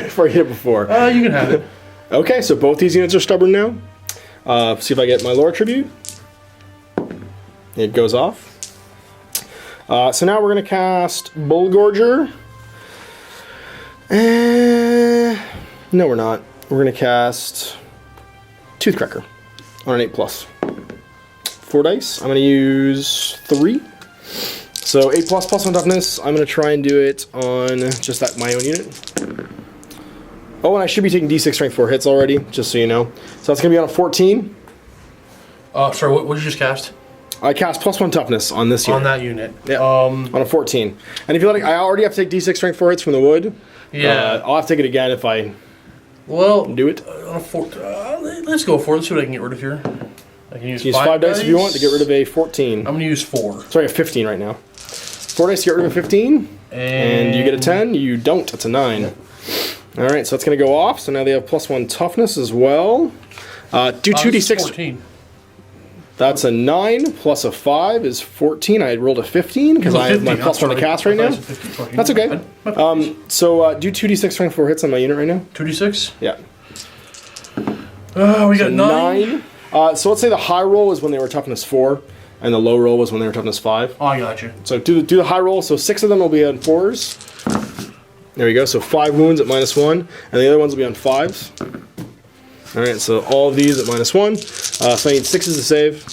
before I hit it before. You can have it. Okay, so both these units are stubborn now. See if I get my Lore Tribute. It goes off. So now we're going to cast Bullgorger. No, we're not. We're going to cast Toothcracker on an 8+. 4 dice. I'm going to use 3. So 8+ +1 toughness. I'm going to try and do it on just that my own unit. Oh, and I should be taking D6 strength 4 hits already, just so you know. So that's going to be on a 14. Sorry, what did you just cast? I cast +1 toughness on this unit. On that unit. Yeah. On a 14. And if you let it, I already have to take D6 strength 4 hits from the wood. Yeah. I'll have to take it again if I do it. On a 4, let's go for it. Let's see what I can get rid of here. I can use 5 dice if you want to get rid of a 14. I'm going to use 4. Sorry, a 15 right now. 4 dice to get rid of a 15. And you get a 10. You don't. It's a 9. All right, so that's going to go off. So now they have +1 toughness as well. Do 2d6. 14. That's a 9 plus a 5 is 14. I had rolled a 15 because I have my +1 to cast right now. That's okay. So do 2d6 strength 4 hits on my unit right now. 2d6? Yeah. We got 9. So let's say the high roll was when they were toughness 4, and the low roll was when they were toughness 5. Oh, I got you. So do the high roll. So 6 of them will be on 4s. There we go. So 5 wounds at -1, and the other ones will be on 5s. All right. So all of these at -1. So I need 6s to save.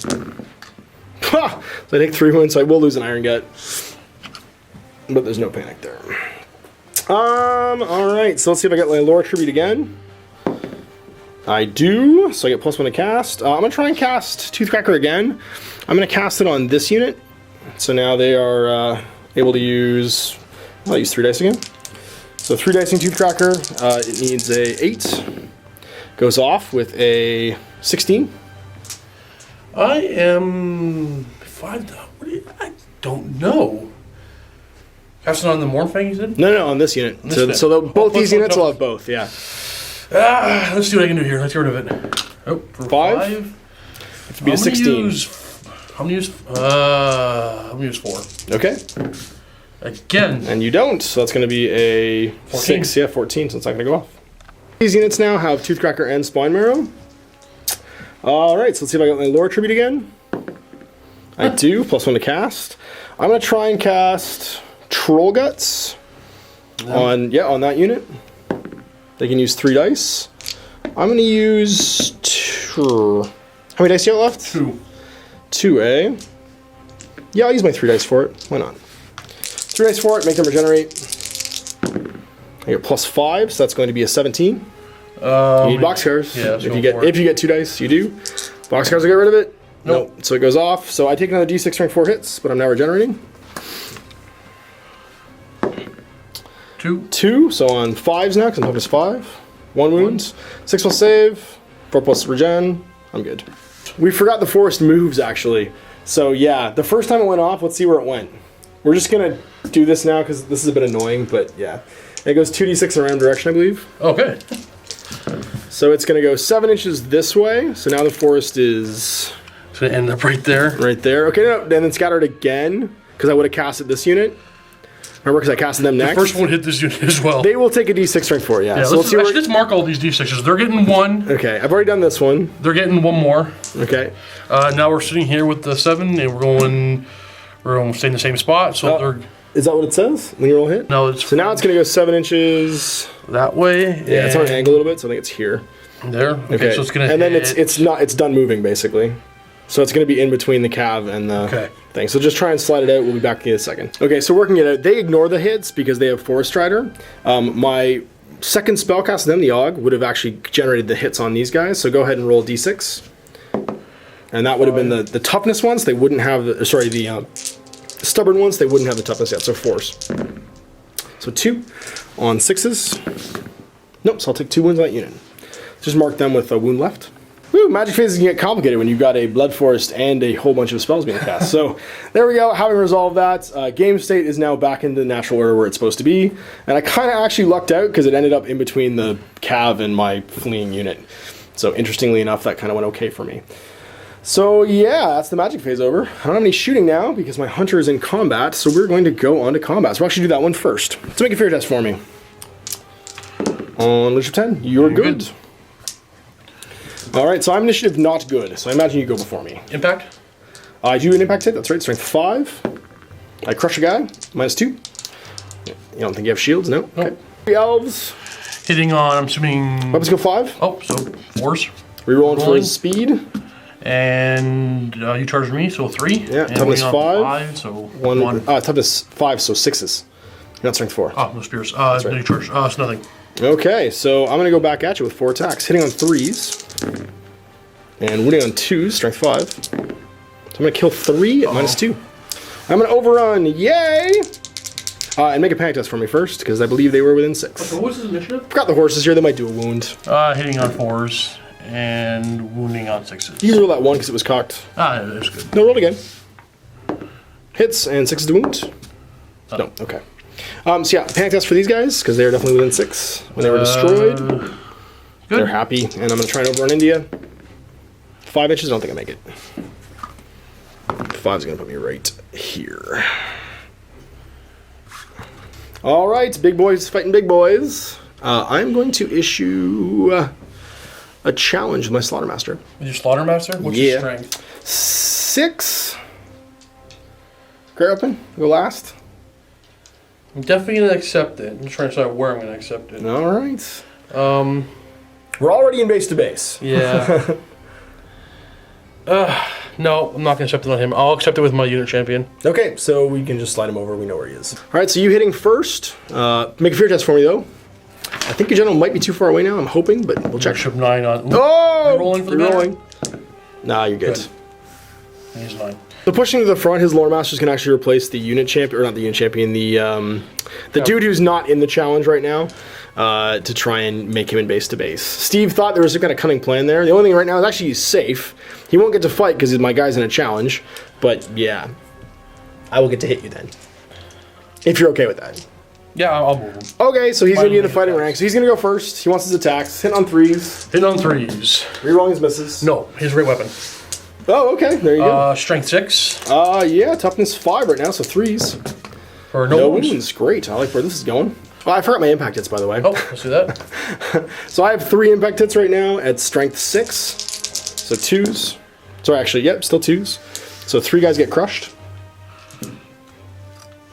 Ha! So I take 3 wounds. So I will lose an iron gut, but there's no panic there. All right. So let's see if I get my lore tribute again. I do. So I get +1 to cast. I'm gonna try and cast Toothcracker again. I'm gonna cast it on this unit. So now they are able to use. I'll use 3 dice again. So 3 dicing Toothcracker. It needs a 8. Goes off with a 16. I am 5. I don't know. Casting on the Mornfang, you said? No, on this unit. So both these units will have both. Yeah. Let's see what I can do here. Let's get rid of it. Oh, for 5. It should be a 16. I'm gonna use 4. Okay. Again. And you don't, so that's going to be a 14. 6. Yeah, 14, so it's not going to go off. These units now have Toothcracker and Spine Marrow. Alright, so let's see if I got my lore tribute again. I do, +1 to cast. I'm going to try and cast Troll Guts on that unit. They can use 3 dice. I'm going to use 2. How many dice do you have left? 2. 2, eh? Yeah, I'll use my 3 dice for it. Why not? 3 dice for it, make them regenerate. I get +5, so that's going to be a 17. You need boxcars. Yeah, if you get 2 dice, you do. Boxcars will get rid of it. Nope. So it goes off. So I take another D6 strength 4 hits, but I'm now regenerating. 2. So on 5s now, because I'm toughness 5. 1 wound. 6 plus save. 4 plus regen. I'm good. We forgot the forest moves, actually. So yeah, the first time it went off, let's see where it went. We're just going to do this now, because this is a bit annoying, but yeah. It goes 2d6 in a random direction, I believe. Okay. So it's going to go 7 inches this way. So now the forest is... It's going to end up right there. Right there. Okay, no, then it's scattered again, because I would have casted this unit. Remember, because I casted them next. The first one hit this unit as well. They will take a d6 strength for it, yeah. So let's mark all these d6s. They're getting 1. Okay, I've already done this one. They're getting 1 more. Okay. Now we're sitting here with the 7, and we're going to stay in the same spot. So they're... Is that what it says when you roll a hit? No, it's... So now it's going to go 7 inches... That way. Yeah, it's on an angle a little bit, so I think it's here. There? Okay, so it's going to And then it's done moving, basically. So it's going to be in between the cav and the thing. So just try and slide it out. We'll be back in a second. Okay, so working it out. They ignore the hits because they have Forest Strider. My second spellcast, then the Og, would have actually generated the hits on these guys. So go ahead and roll d6. And that would have been the toughness ones. They wouldn't have the... Sorry, the stubborn ones. They wouldn't have the toughness yet. So 4s. So 2 on 6s. Nope, so I'll take 2 wounds on that unit. Just mark them with a wound left. Woo, magic phases can get complicated when you've got a blood forest and a whole bunch of spells being cast. So there we go, having resolved that, game state is now back into the natural order where it's supposed to be. And I kind of actually lucked out because it ended up in between the cav and my fleeing unit. So interestingly enough, that kind of went okay for me. So yeah, that's the magic phase over. I don't have any shooting now because my hunter is in combat, so we're going to go on to combat. So we'll actually do that one first. So make a fear test for me. On leadership 10, you're good. Alright, so I'm initiative not good, so I imagine you go before me. Impact? I do an impact hit, that's right, strength 5. I crush a guy, -2. You don't think you have shields? No? Okay. The elves. Hitting on, I'm assuming... Weapon skill 5. Oh, so 4s. Rerolling for his speed. And you charge me, so 3. Yeah, and toughness 5. So 1. Toughness 5, so 6s. You're not strength 4. Oh, no spears. Right. No, you charge. It's nothing. Okay, so I'm going to go back at you with 4 attacks. Hitting on 3s. And wounding on 2s, strength 5. So I'm going to kill 3 at -2. I'm going to overrun, yay! And make a panic test for me first, because I believe they were within 6. So what was his initiative? Forgot the horses here, they might do a wound. Hitting on 4s and wounding on 6s. You can roll that 1 because it was cocked. Yeah, that's good. No, roll it again. Hits and 6s to wound. No, okay. So yeah, panic test for these guys, because they're definitely within 6 when they were destroyed. Good. They're happy, and I'm going to try and overrun India. 5 inches, I don't think I make it. 5's going to put me right here. Alright, big boys fighting big boys. I'm going to issue a challenge with my Slaughtermaster. With your Slaughtermaster? What's your strength? 6. Great Weapon, go last. I'm definitely going to accept it. I'm trying to decide where I'm going to accept it. All right. We're already in base to base. Yeah. No, I'm not going to accept it on him. I'll accept it with my unit champion. Okay, so we can just slide him over. We know where he is. All right, so you hitting first. Make a fear test for me, though. I think your general might be too far away now. I'm hoping, but we'll check. Bishop 9 on. Oh! Rolling for the rolling. Nah, you're good. He's 9. So pushing to the front, his Lore Masters can actually replace the unit champion, or not the unit champion, the dude who's not in the challenge right now, to try and make him in base to base. Steve thought there was some kind of cunning plan there. The only thing right now is actually he's safe. He won't get to fight because my guy's in a challenge, but yeah, I will get to hit you then, if you're okay with that. Yeah, I'll move him. Okay, so he's going to be in the fighting ranks. So he's going to go first. He wants his attacks. Hitting on 3s. Hitting on 3s. Rerolling his misses. No, his great weapon. Oh, okay. There you go. Strength 6. Yeah, toughness 5 right now, so 3s. For no wounds. Great. I like where this is going. Oh, I forgot my impact hits, by the way. Oh, let's do that. So I have 3 impact hits right now at strength 6. So 2s. Sorry, actually, yep, still 2s. So 3 guys get crushed.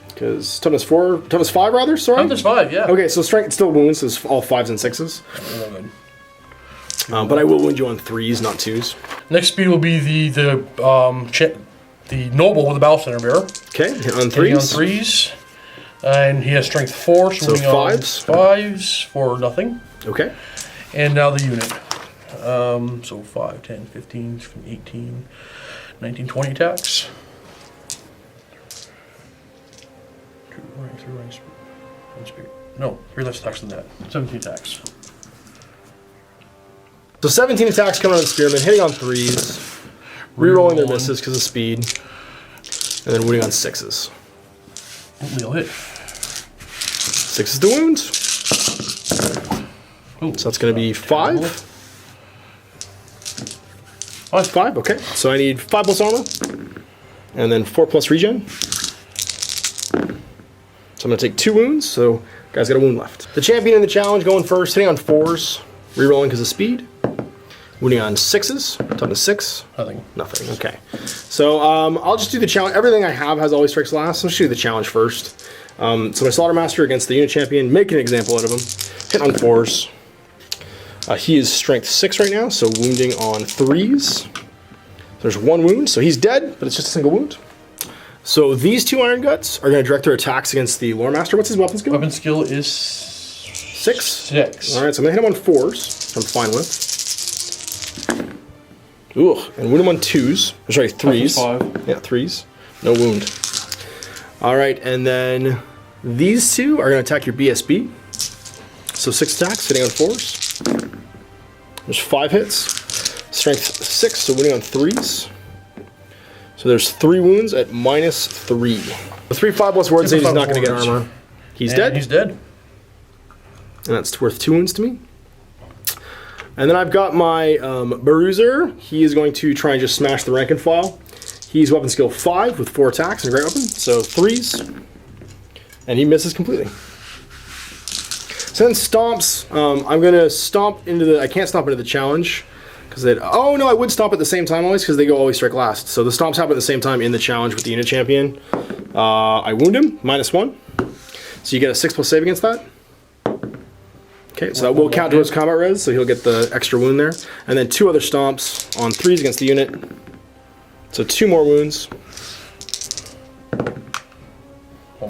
Because toughness 5 rather, sorry? Toughness 5, yeah. Okay, so strength still wounds, so it's all 5s and 6s. But I will wound you on 3s, not 2s. Next speed will be the noble with the battle center bearer. Okay, hit on 3s. Hitting on 3s. And he has strength 4, so 5s. 5s for nothing. Okay. And now the unit. So 5, 10, 15, 18, 19, 20 attacks. 3 ranks. No, 3 less attacks than that. 17 attacks. So 17 attacks coming on the Spearman, hitting on 3s, rerolling their misses because of speed, and then wounding on 6s. They'll hit. 6s to wound. Ooh, So that's going to be 5. 5, okay. So I need 5 plus armor, and then 4 plus regen. So I'm going to take 2 wounds, so guy's got a wound left. The champion in the challenge going first, hitting on 4s, rerolling because of speed. Wounding on 6s, toughness 6. Nothing. Nothing, okay. So I'll just do the challenge. Everything I have has always strikes last, so I'll just do the challenge first. So my Slaughtermaster against the unit champion, make an example out of him. Hit on 4s. He is strength 6 right now, so wounding on 3s. There's 1 wound, so he's dead, but it's just a single wound. So these 2 Iron Guts are going to direct their attacks against the Lore Master. What's his weapon skill? Weapon skill is 6? Alright, so I'm going to hit him on 4s, which I'm fine with. Ooh, and wound him on 2s. Sorry, 3s. 5. Yeah, 3s. No wound. Alright, and then these 2 are going to attack your BSB. So 6 attacks, hitting on 4s. There's 5 hits. Strength 6, so wounding on 3s. So there's 3 wounds at -3. The 3 5 plus words he's not going to get armor. He's dead. He's dead. And that's worth 2 wounds to me. And then I've got my Bruiser. He is going to try and just smash the rank and file. He's weapon skill 5 with 4 attacks and a great weapon. So 3s. And he misses completely. So then stomps. I'm going to stomp into the... I can't stomp into the challenge. Because they... Oh, no, I would stomp at the same time always because they go always strike last. So the stomps happen at the same time in the challenge with the unit champion. I wound him, -1. So you get a 6 plus save against that. Okay, so that will count towards combat res, so he'll get the extra wound there. And then 2 other stomps on 3s against the unit. So 2 more wounds.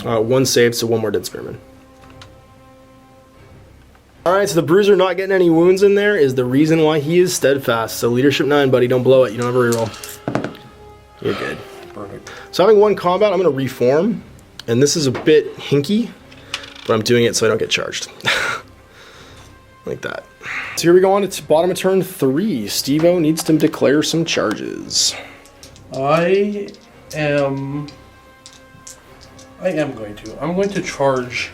1 saved, so 1 more dead spearman. Alright, so the Bruiser not getting any wounds in there is the reason why he is steadfast. So leadership 9, buddy, don't blow it. You don't have a reroll. You're good. Perfect. So having 1 combat, I'm going to reform. And this is a bit hinky, but I'm doing it so I don't get charged. Like that. So here we go on to bottom of turn 3. Steve-O needs to declare some charges. I am going to. I'm going to charge.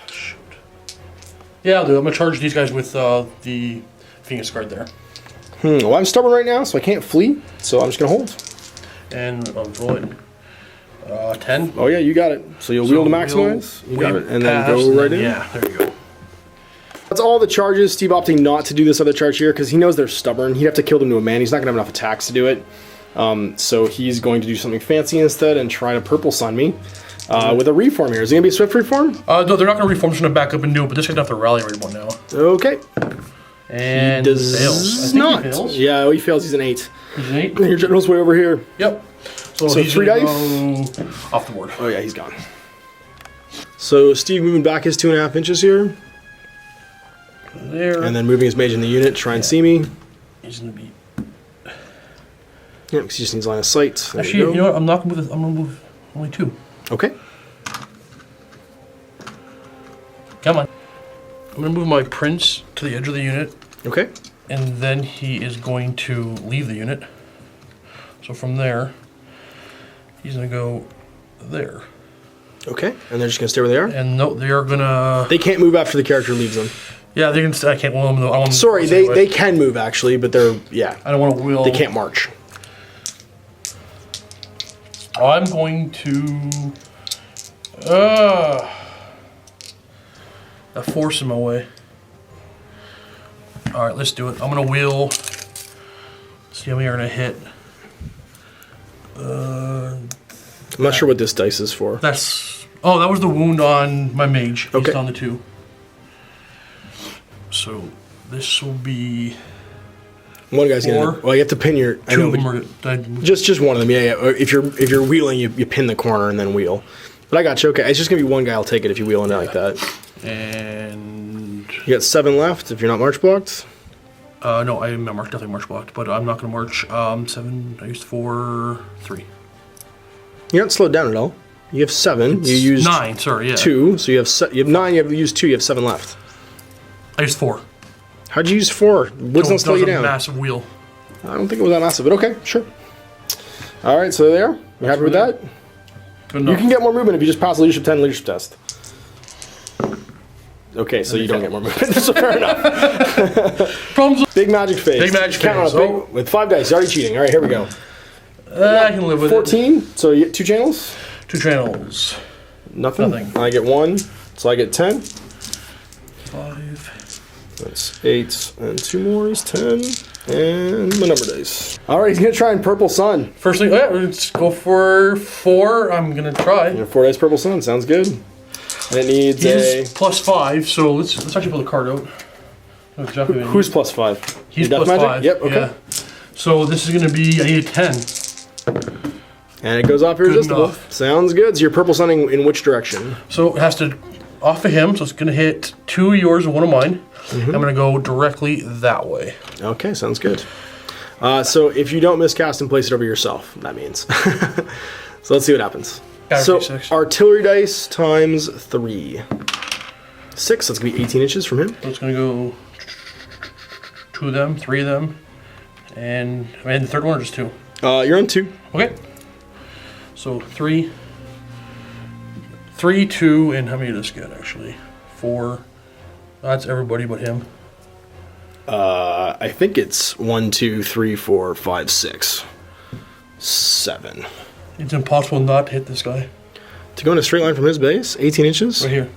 Shoot. Yeah, I'll do it. I'm going to charge these guys with the Phoenix Guard there. Well, I'm stubborn right now, so I can't flee. So I'm just going to hold. And I'm rolling 10. Oh, yeah, you got it. So you'll wheel to maximize. You got it. And then go right in. Yeah, there you go. That's all the charges. Steve opting not to do this other charge here because he knows they're stubborn. He'd have to kill them to a man. He's not going to have enough attacks to do it. So he's going to do something fancy instead and try to purple sun me with a reform here. Is it going to be a swift reform? No, they're not going to reform. Just going to back up and do it, but this guy's going to have to rally right about now. Okay. And he does fails. I think not. he fails. Yeah, he fails. He's an 8. He's an 8? And your general's way over here. Yep. So he's 3 dice? Off the board. Oh yeah, he's gone. So Steve moving back his 2.5 inches here. There. And then moving his mage in the unit, try and see me. He's going to be... Yeah, because he just needs line of sight. There Actually, you know what? I'm not going to move. I'm going to move only 2. Okay. Come on. I'm going to move my prince to the edge of the unit. Okay. And then he is going to leave the unit. So from there, he's going to go there. Okay. And they're just going to stay where they are? And no, they are going to... They can't move after the character leaves them. Yeah, they can. I can't wheel them though. I want Sorry, they can move actually, but they're, yeah. I don't want to wheel. They can't march. I'm going to force him away. All right, let's do it. I'm gonna wheel. See how many are gonna hit. I'm not sure what this dice is for. That's that was the wound on my mage. He's Okay. down to 2. So this will be One guy's 4. gonna. Well, you have to pin your. I 2 know, of them but are just one of them. Yeah, yeah. If you're wheeling, you pin the corner and then wheel. But I got you. Okay, it's just gonna be one guy. I'll take it if you wheel it like that. and You got 7 left if you're not march blocked. no, I am definitely march blocked, but I'm not gonna march. 7. I used 4, 3. You're not slowed down at all. You have 7. You used 9. Sorry, yeah. 2, so you have 9. You have used 2. You have 7 left. I used 4. How'd you use 4? What's not slow you down? Massive wheel. I don't think it was that massive, but okay, sure. All right, so there. You happy with that? Good You enough. can get more movement if you just pass leadership 10 leadership test. Okay, so you don't get more movement. So fair enough. Problems. Big magic phase. Big magic Count on phase. a big, with 5 dice. You're already cheating. All right, here we go. I can live with 14. So you get 2 channels. 2 channels. Nothing. Nothing. I get 1, so I get 10. 5. That's 8, and 2 more is 10. And my number dice. All right, he's gonna try and purple sun. First thing, let's go for 4. I'm gonna try. 4 dice purple sun sounds good. And it needs He's a. +5, so let's actually pull the card out. That's exactly what I Who's need. +5? He's Your death +5. magic? Yep. Okay. Yeah. So this is gonna be. I need a 10. And it goes off irresistible. enough. Sounds good. So you're purple sunning in which direction? So it has to off of him. So it's gonna hit 2 of yours and 1 of mine. I'm gonna go directly that way. Okay, sounds good. So if you don't miscast and place it over yourself, that means. So let's see what happens. So 6. artillery dice times 3. 6, that's gonna be 18 inches from him. So it's gonna go 2 of them, 3 of them, and the third one or just 2? You're on 2. Okay. So 3, 2, and how many does this get actually? 4. That's everybody but him. I think it's 1, 2, 3, 4, 5, 6, 7. It's impossible not to hit this guy. To go in a straight line from his base, 18 inches. Right here.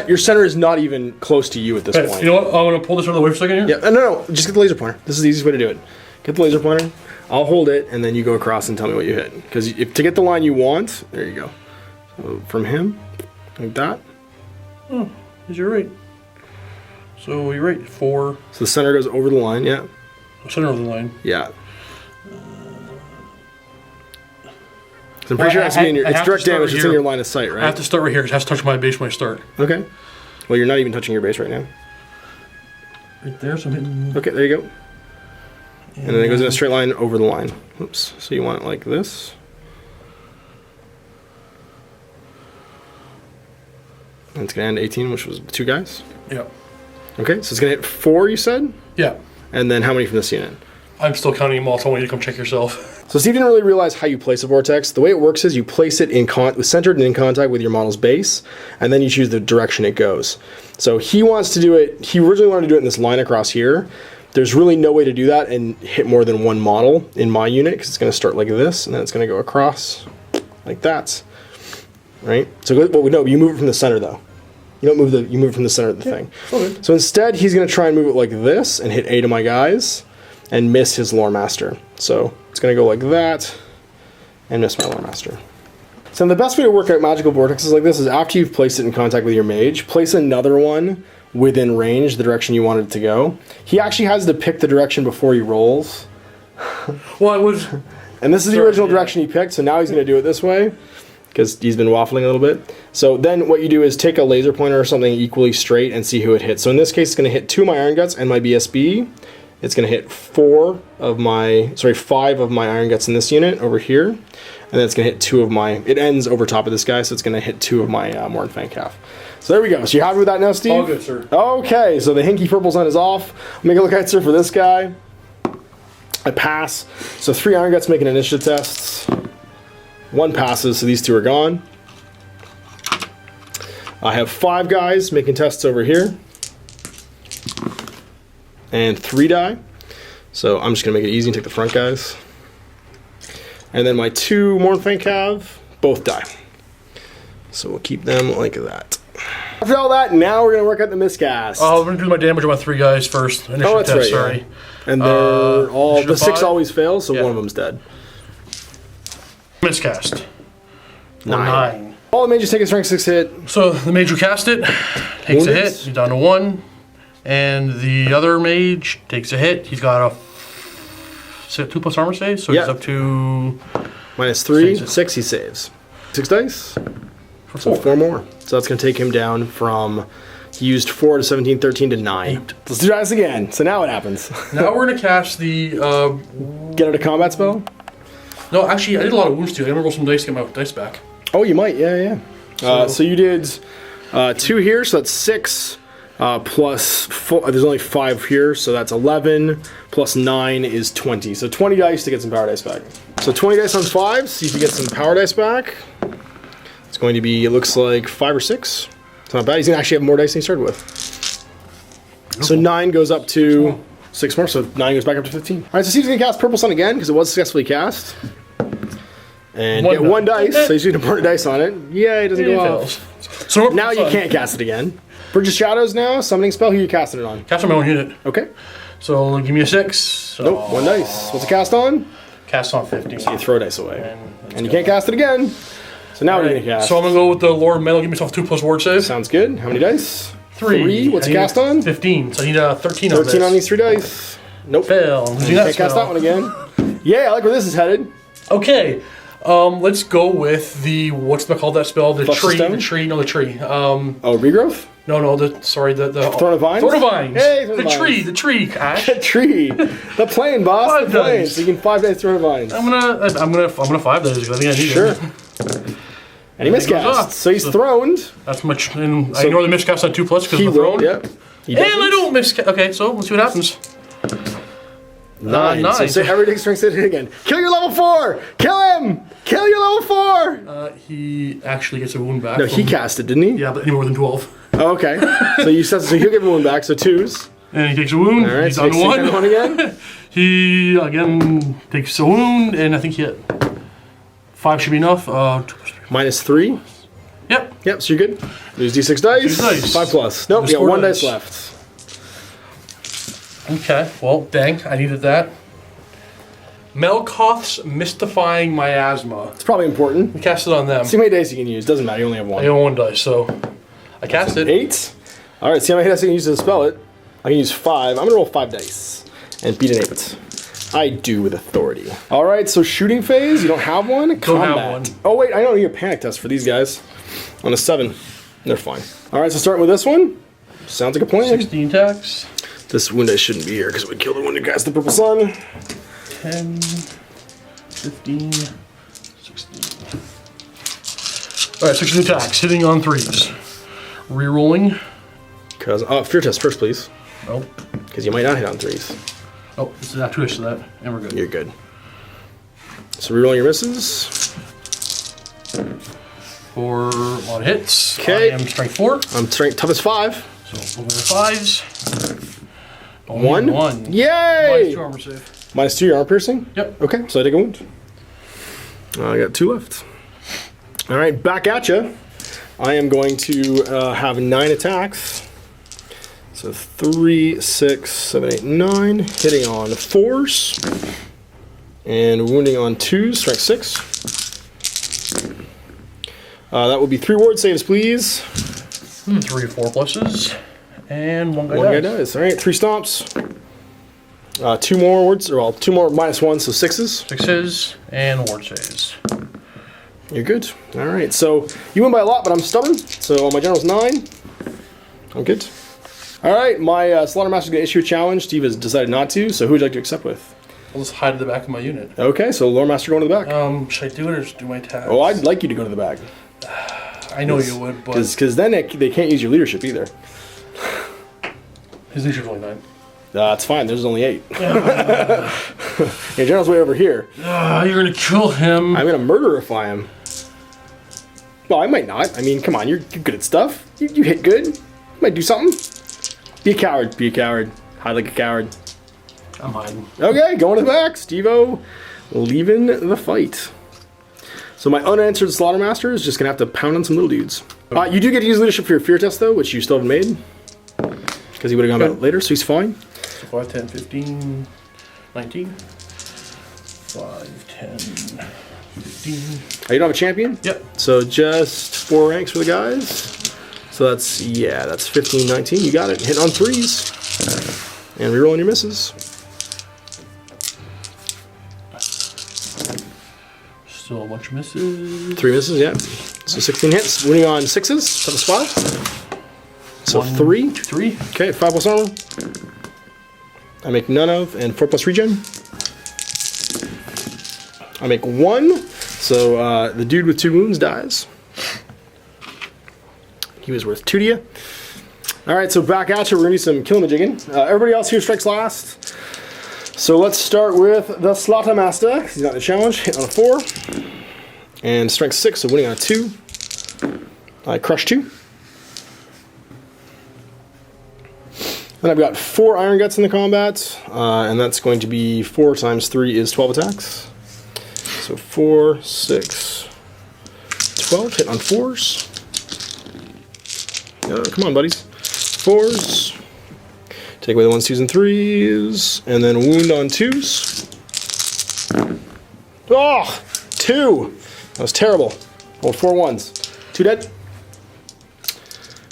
Your center is not even close to you at this point. You know what? I'm gonna pull this out of the way for a second here. Yeah, no, just get the laser pointer. This is the easiest way to do it. Get the laser pointer. I'll hold it, and then you go across and tell me what you hit. Because to get the line you want, there you go. So from him, like that. Oh, you're right. So you're right. 4. So the center goes over the line, yeah. Center of the line. Yeah. So I'm pretty sure it's direct damage. It's in your line of sight, right? I have to start right here because it has to touch my base when I start. Okay. Well, you're not even touching your base right now. Right there, so I'm hitting. Okay, there you go. And then it goes in a straight line over the line. Oops. So you want it like this. And it's going to end 18, which was 2 guys. Yeah. Okay, so it's going to hit 4, you said? Yeah. And then how many from this unit? I'm still counting them all, so I want you to come check yourself. So Steve didn't really realize how you place a vortex. The way it works is you place it centered and in contact with your model's base, and then you choose the direction it goes. So he wants to do it, he originally wanted to do it in this line across here. There's really no way to do that and hit more than 1 model in my unit, because it's going to start like this, and then it's going to go across like that. Right? So, well, no, you move it from the center, though. You don't move you move it from the center of the thing. Okay. So instead, he's going to try and move it like this and hit 8 of my guys and miss his Lore Master. So it's going to go like that and miss my Lore Master. So the best way to work out magical vortexes like this is after you've placed it in contact with your mage, place another one within range, the direction you want it to go. He actually has to pick the direction before he rolls. Well, I was... And this is the original direction he picked, so now he's going to do it this way because he's been waffling a little bit. So then what you do is take a laser pointer or something equally straight and see who it hits. So in this case, it's going to hit 2 of my Iron Guts and my BSB. It's going to hit 5 of my Iron Guts in this unit over here. And then it's going to hit 2 of my... It ends over top of this guy, so it's going to hit 2 of my Mornfang Calf. So there we go. So you happy with that now, Steve? All good, sir. Okay, so the Hinky Purple Sun is off. Make a look at, sir, for this guy. I pass. So 3 Iron Guts making initiative tests. 1 passes, so these 2 are gone. I have 5 guys making tests over here. And 3 die. So I'm just going to make it easy and take the front guys. And then my 2 Mornfang Cav both die. So we'll keep them like that. After all that, now we're going to work out the miscast. Oh, we're going to do my damage on my 3 guys first. Initial that's test, right, sorry. yeah. And they're all... The 6 5? always fails, so one of them's dead. Miscast. 9. All the mages take a strength 6 hit. So the mage who cast it takes a hit. He's down to 1. And the other mage takes a hit. He's got a 2+ armor save, so he's up to... -3, 6 he saves. 6 dice. So 4 more. So that's going to take him down from... He used 4 to 17, 13 to 9. 8. Let's do this again. So now what happens? Now we're going to cast the... Get out a combat spell? No, actually, I did a lot of wounds too. I'm going to roll some dice to get my dice back. Oh, you might. Yeah. So you did 2 here, so that's 6. Plus 4, there's only 5 here, so that's 11. Plus 9 is 20. So 20 dice to get some power dice back. So 20 dice on 5, see if you get some power dice back. It's going to be, it looks like 5 or 6. It's not bad. He's going to actually have more dice than he started with. So 9 goes up to 6 more, so 9 goes back up to 15. All right, so Steve's going to cast Purple Sun again, because it was successfully cast. And get 1 dice, so he's going to burn a dice on it. Yeah, it doesn't go off. So now you can't cast it again. Bridge of Shadows now, summoning spell, who you casting it on? Cast on my own unit. Okay. So give me a 6. So nope, 1 dice. What's it cast on? Cast on 15. So you throw dice away. And you can't cast it again. So now we're going to cast. So I'm going to go with the Lord Metal, give myself 2+ ward save. Sounds good. How many dice? 3. What's it cast on? 15. So I need 13 on this. 13 on these 3 dice. Nope. Fail. You can't cast that one again. Yeah, I like where this is headed. Okay. Let's go with the, what's the called that spell? The tree. The tree. Oh, regrowth? No, the Throne of Vines? Throne of Vines. Hey, the tree, Ash. The tree. The plane, boss. 5 the plane. dice. So you can 5 dice Throne of Vines. I'm gonna 5 dice. I think I need it. And he miscast. So he's throned. That's much. And I ignore the miscast on 2+ because of the throne. Yep. And I don't miscast. Okay, so let's see what happens. 9. So every day strength hit again. Kill your level 4. Kill him. Kill your level 4. He actually gets a wound back. No, he cast it, didn't he? Yeah, but any more than 12. Oh, okay. So he'll give him a wound back. So 2s. And he takes a wound. All right. He's So on to 1. 1 again. He again takes a wound, and I think he hit 5 should be enough. -3. Yep. So you're good. Use D6 dice. 5+. Nope. You got 1 dice left. Okay, well, dang, I needed that. Melkoth's Mystifying Miasma. It's probably important. We cast it on them. See how many dice you can use. Doesn't matter. You only have 1. I have 1 dice, so I cast it. 8. All right. See how many dice I can use to spell it. I can use 5. I'm gonna roll 5 dice and beat an 8. I do with authority. All right. So shooting phase. You don't have one. Don't have one. Oh wait, I don't need a panic test for these guys. On a 7, they're fine. All right. So starting with this one. Sounds like a plan. 16 attacks. This wound dice shouldn't be here because it would kill the wounded guys. The Purple Sun. 10, 15, 16. All right, 16 attacks, hitting on 3s. Rerolling. Because fear test first, please. Nope. Because you might not hit on 3s. Oh, this is not twist to that, and we're good. You're good. So rerolling your misses. 4 on hits. Okay. I am strength 4. I'm strength toughest 5. So over 5s. 1. 1. Yay! -2 armor save. -2 your armor piercing? Yep. Okay, so I take a wound. I got 2 left. All right, back at you. I am going to have 9 attacks. So 3, 6, 7, 8, 9. Hitting on 4s. And wounding on 2s, strike 6. That will be 3 ward saves, please. 3 or 4 pluses. And one guy dies. All right, 3 stomps. 2 more wards, or well, 2 more -1, so 6s. 6s and ward saves. You're good. All right, so you win by a lot, but I'm stubborn. So my general's 9. I'm good. All right, my Slaughtermaster's going to issue a challenge. Steve has decided not to, so who would you like to accept with? I'll just hide at the back of my unit. Okay, so Loremaster going to the back. Should I do it or just do my tags? Oh, I'd like you to go to the back. I know you would, but... Because then they can't use your leadership either. His leadership's only 9. It's fine, there's only 8. Your general's way over here. You're going to kill him. I'm going to murderify him. Well, I might not. I mean, come on, you're good at stuff. You hit good. You might do something. Be a coward. Be a coward. Hide like a coward. I'm hiding. Okay, going to the back. Steve-O leaving the fight. So my unanswered Slaughtermaster is just going to have to pound on some little dudes. You do get to use leadership for your fear test, though, which you still haven't made. Because he would have gone back later, so he's fine. So 5, 10, 15, 19. 5, 10, 15. You don't have a champion? Yep. So just 4 ranks for the guys. So that's 15, 19. You got it. Hit on 3s. And reroll on your misses. Still a bunch of misses. 3 misses, yeah. So 16 hits. Winning on 6s. Top of spot. So 1, 3. 2, 3. Okay, 5 plus armor. I make none of, and 4 plus regen. I make 1. So the dude with 2 wounds dies. He was worth 2 to you. Alright, so back at you. We're going to do some killing-a-jigging. Everybody else here strikes last. So let's start with the Slaughtermaster. He's not in the challenge. Hit on a 4. And strength 6, so winning on a 2. I crush 2. Then I've got 4 Iron Guts in the combat. And that's going to be 4 times 3 is 12 attacks. So 4, 6, 12. Hit on 4s. Come on, buddies. 4s. Take away the 1s, 2s, and 3s. And then wound on 2s. Oh! 2! That was terrible. Rolled 4 1s. 2 dead.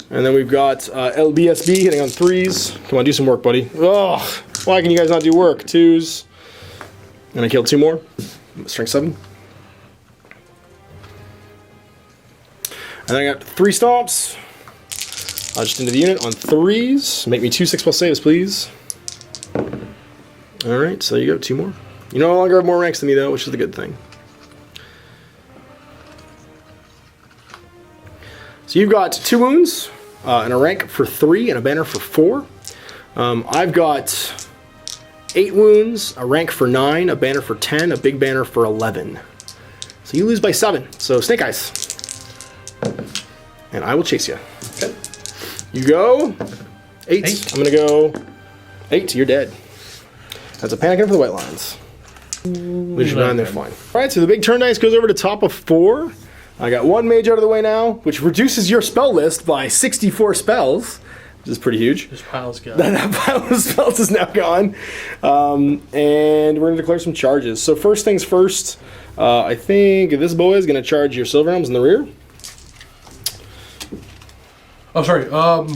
And then we've got LBSB hitting on 3s. Come on, do some work, buddy. Oh! Why can you guys not do work? 2s. And I killed 2 more. Strength 7. And then I got 3 stomps. Just into the unit on 3s. Make me 2 6+ saves, please. Alright, so you go 2 more. You no longer have more ranks than me, though, which is the good thing. So you've got 2 wounds, and a rank for 3, and a banner for 4. I've got 8 wounds, a rank for 9, a banner for 10, a big banner for 11. So you lose by 7. So Snake Eyes. And I will chase you. Okay. You go 8. I'm going to go 8. You're dead. That's a panicking for the White Lions. Lose your 9, they're fine. Alright, so the big turn dice goes over to top of 4. I got 1 mage out of the way now, which reduces your spell list by 64 spells, which is pretty huge. This pile's gone. That pile of spells is now gone. And we're going to declare some charges. So first things first, I think this boy is going to charge your Silver Elms in the rear. Oh, sorry. I'm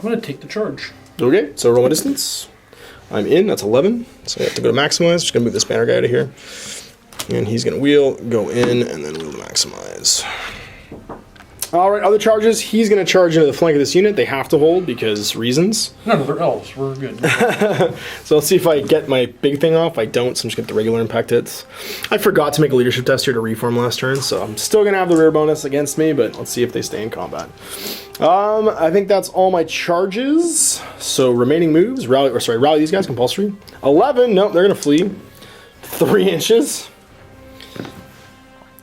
going to take the charge. Okay, so roll my distance. I'm in, that's 11. So I have to go to maximize. Just going to move this banner guy out of here. And he's going to wheel, go in, and then wheel to maximize. Alright, other charges. He's going to charge into the flank of this unit. They have to hold because reasons. No, they're elves. We're good. So let's see if I get my big thing off. I don't, so I'm just going to get the regular impact hits. I forgot to make a leadership test here to reform last turn, so I'm still going to have the rear bonus against me, but let's see if they stay in combat. I think that's all my charges. So remaining moves, rally these guys, compulsory. 11, nope, they're going to flee. 3 inches.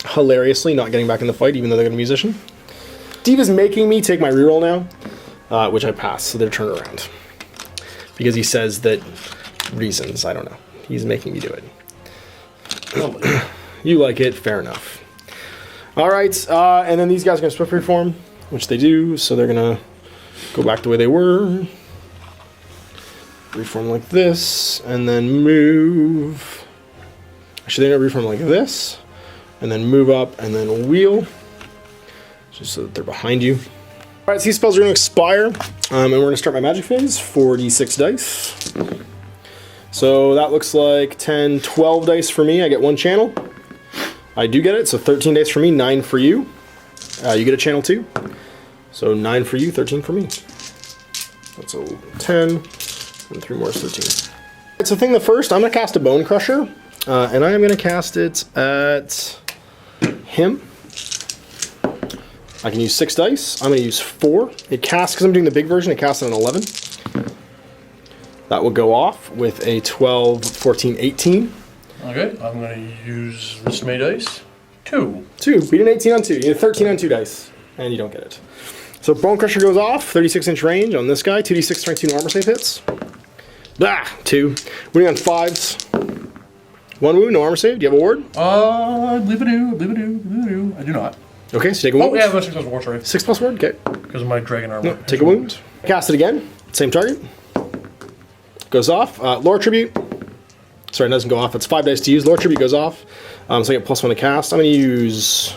Hilariously not getting back in the fight, even though they're going to be a musician. Steve is making me take my reroll now, which I pass, so they're turned around. Because he says that reasons, I don't know. He's making me do it. You like it, fair enough. All right, and then these guys are going to swift reform, which they do, so they're going to go back the way they were. Reform like this, and then move. Actually, they're going to reform like this, and then move up, and then wheel, just so that they're behind you. All right, so these spells are going to expire, and we're going to start my magic phase. 4d6 dice. So that looks like 10, 12 dice for me. I get one channel. I do get it, so 13 dice for me, 9 for you. You get a channel too. So 9 for you, 13 for me. That's a 10, and 3 more is 13. It's a thing the first, I'm going to cast a Bone Crusher, and I am going to cast it at him. I can use 6 dice. I'm going to use 4. It casts, because I'm doing the big version, it casts at an 11. That will go off with a 12, 14, 18. Okay, I'm going to use this many dice. 2. 2. Beat an 18 on 2. You need a 13 on 2 dice, and you don't get it. So Bone Crusher goes off, 36-inch range on this guy. 2d6 strength 2 armor save hits. Blah, 2. Winning on 5s. 1 wound, no armor save. Do you have a ward? I believe I do. I do not. Okay, so take a wound. Oh, yeah, I have a 6 plus ward, sorry. 6 plus ward, okay. Because of my dragon armor. No, take a wound. Cast it again. Same target. Goes off. Lore Tribute. Sorry, it doesn't go off. It's 5 dice to use. Lore Tribute goes off. So I get +1 to cast. I'm going to use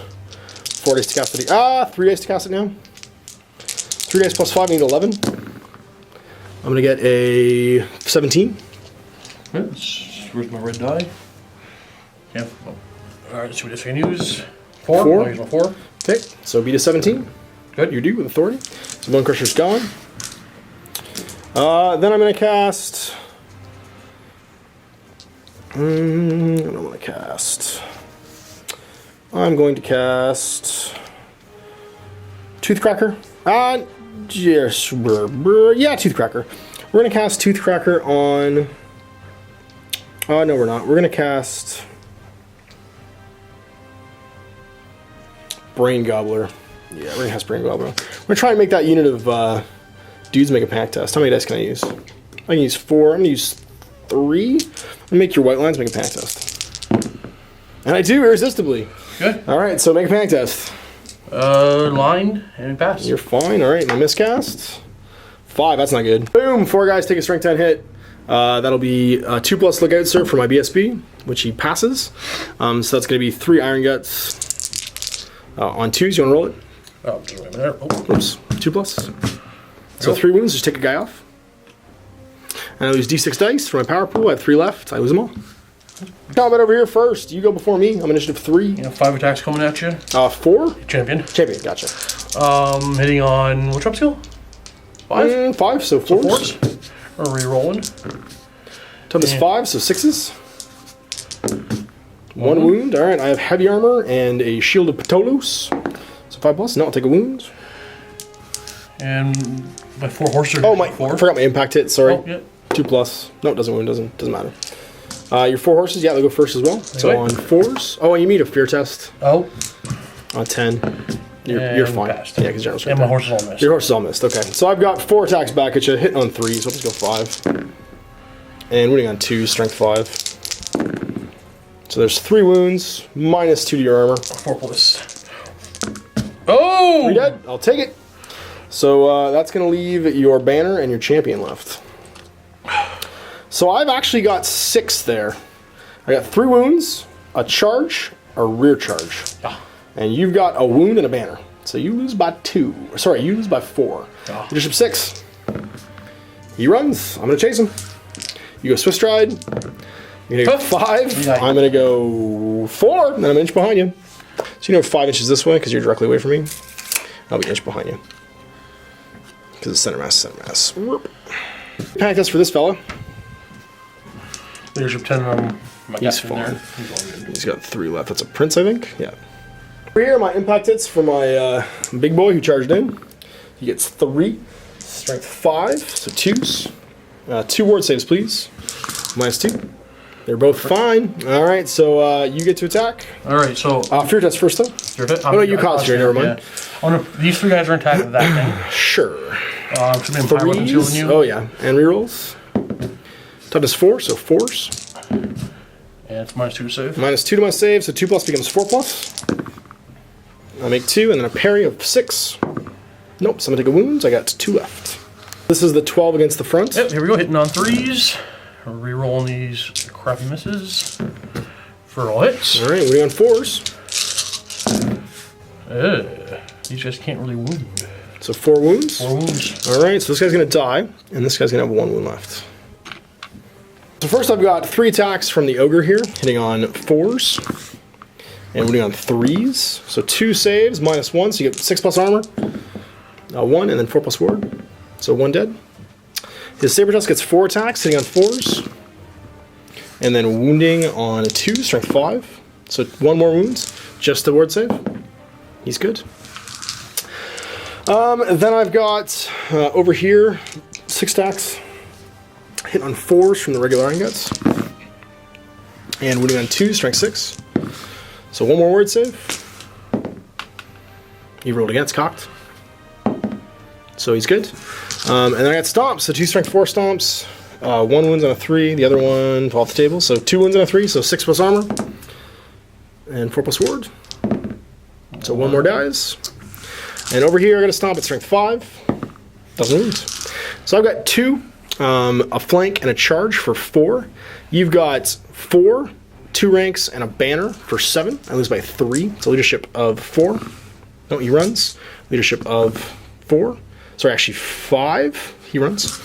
4 dice to cast it. 3 dice to cast it now. 3 dice plus 5, I need 11. I'm going to get a 17. Where's my red die? Yeah. Alright, let's see what this I can use. 4. 4. I'll use my 4. Okay, so beat a 17. Good. You do with authority. So Bone Crusher's gone. Then I'm going to cast... what am I going to cast? I'm going to cast... Toothcracker. Yes, yeah, Toothcracker. We're going to cast Toothcracker on... no, we're not. We're going to cast... Brain Gobbler. Yeah, we're going to cast Brain Gobbler. We're going to try and make that unit of dudes make a pack test. How many dice can I use? I can use 4. I'm going to use 3. I'm going to make your white lines make a pack test. And I do, irresistibly. Good. Alright, so make a pack test. Line and pass. You're fine. Alright, my miscast. 5, that's not good. Boom, 4 guys take a strength 10 hit. That'll be 2+ lookout, sir, for my BSB, which he passes. So that's going to be 3 Iron Guts on 2s. You want to roll it? Oh, just wait a minute. Oh. Oops, 2+. So 3 wounds, just take a guy off. And I lose d6 dice for my power pool. I have 3 left. I lose them all. Combat over here first. You go before me. I'm initiative 3. You have 5 attacks coming at you. 4? Champion. Champion, gotcha. Hitting on which up skill? 5? 5, so 4s. So 4s. Or re-rolling. Top is 5, so 6s. 1 wound. Alright, I have heavy armor and a shield of Ptolos. So 5+. No, I'll take a wound. And my 4 horses are Oh, I 4. forgot my impact hit, sorry. Oh, yeah. 2+. No, it doesn't wound, doesn't matter. Your 4 horses, yeah, they'll go first as well. So Okay. on 4s. Oh, and you need a fear test. Oh. On 10. You're fine. Passed. Yeah, because general strength. And my horse is all missed. Your horse is all missed. Okay, so I've got 4 attacks back at you, hitting on 3, so let's go 5. And winning on 2, strength 5. So there's 3 wounds, -2 to your armor. 4+. Oh! 3 dead. I'll take it. So that's going to leave your banner and your champion left. So I've actually got 6 there. I got 3 wounds, a charge, a rear charge. Ah. And you've got a wound and a banner. So you lose by 2. Sorry, you lose by 4. Ah. Leadership 6. He runs. I'm going to chase him. You go Swift Stride. You're going to go 5. Yeah. I'm going to go 4. And then I'm an inch behind you. So you know 5 inches this way because you're directly away from me. I'll be an inch behind you. Because it's center mass. Panic test for this fella. Leadership 10 on my He's captain fine. there. He's all good. He's got 3 left. That's a prince, I think. Yeah. Over here, my impact hits for my big boy who charged in. He gets 3. Strength 5, so 2s. 2 ward saves, please. -2. They're both fine. All right, so you get to attack. All right, so Fear test first, though. oh no, you concentrate, never mind. Yeah. Oh, no, these 3 guys are attacked with that thing. Sure. Should be fire weapon shielding you. Oh, yeah. And rerolls. Top is 4, so 4s. And it's -2 to save. -2 to my save, so 2 plus becomes 4 plus. I make 2, and then a parry of 6. Nope, so I'm gonna take a wound. I got 2 left. This is the 12 against the front. Yep, here we go, hitting on 3s. Rerolling these crappy misses for all hits. All right, we're on 4s. These guys can't really wound. So 4 wounds. 4 wounds. All right, so this guy's gonna die, and this guy's gonna have 1 wound left. So first I've got 3 attacks from the Ogre here, hitting on 4s, and wounding on 3s. So 2 saves, -1, so you get 6 plus armor. 1, and then 4 plus ward. So 1 dead. His Saber Tusk gets 4 attacks, hitting on 4s, and then wounding on a 2, strength 5. So 1 more wounds, just the ward save. He's good. Then I've got over here 6 attacks, hit on 4s from the regular Iron Guts, and wounding on 2, strength 6. So 1 more ward save. He rolled against, cocked. So he's good. And then I got stomps, so 2 strength 4 stomps, 1 wounds on a 3, the other one fell off the table, so 2 wounds on a 3, so 6 plus armor, and 4 plus ward. So 1 more dies. And over here I got a stomp at strength 5, doesn't wound. So I've got 2, a flank and a charge for 4. You've got 4, 2 ranks, and a banner for 7. I lose by 3, so leadership of 4. No, he runs. Leadership of 4. Sorry, actually 5. He runs.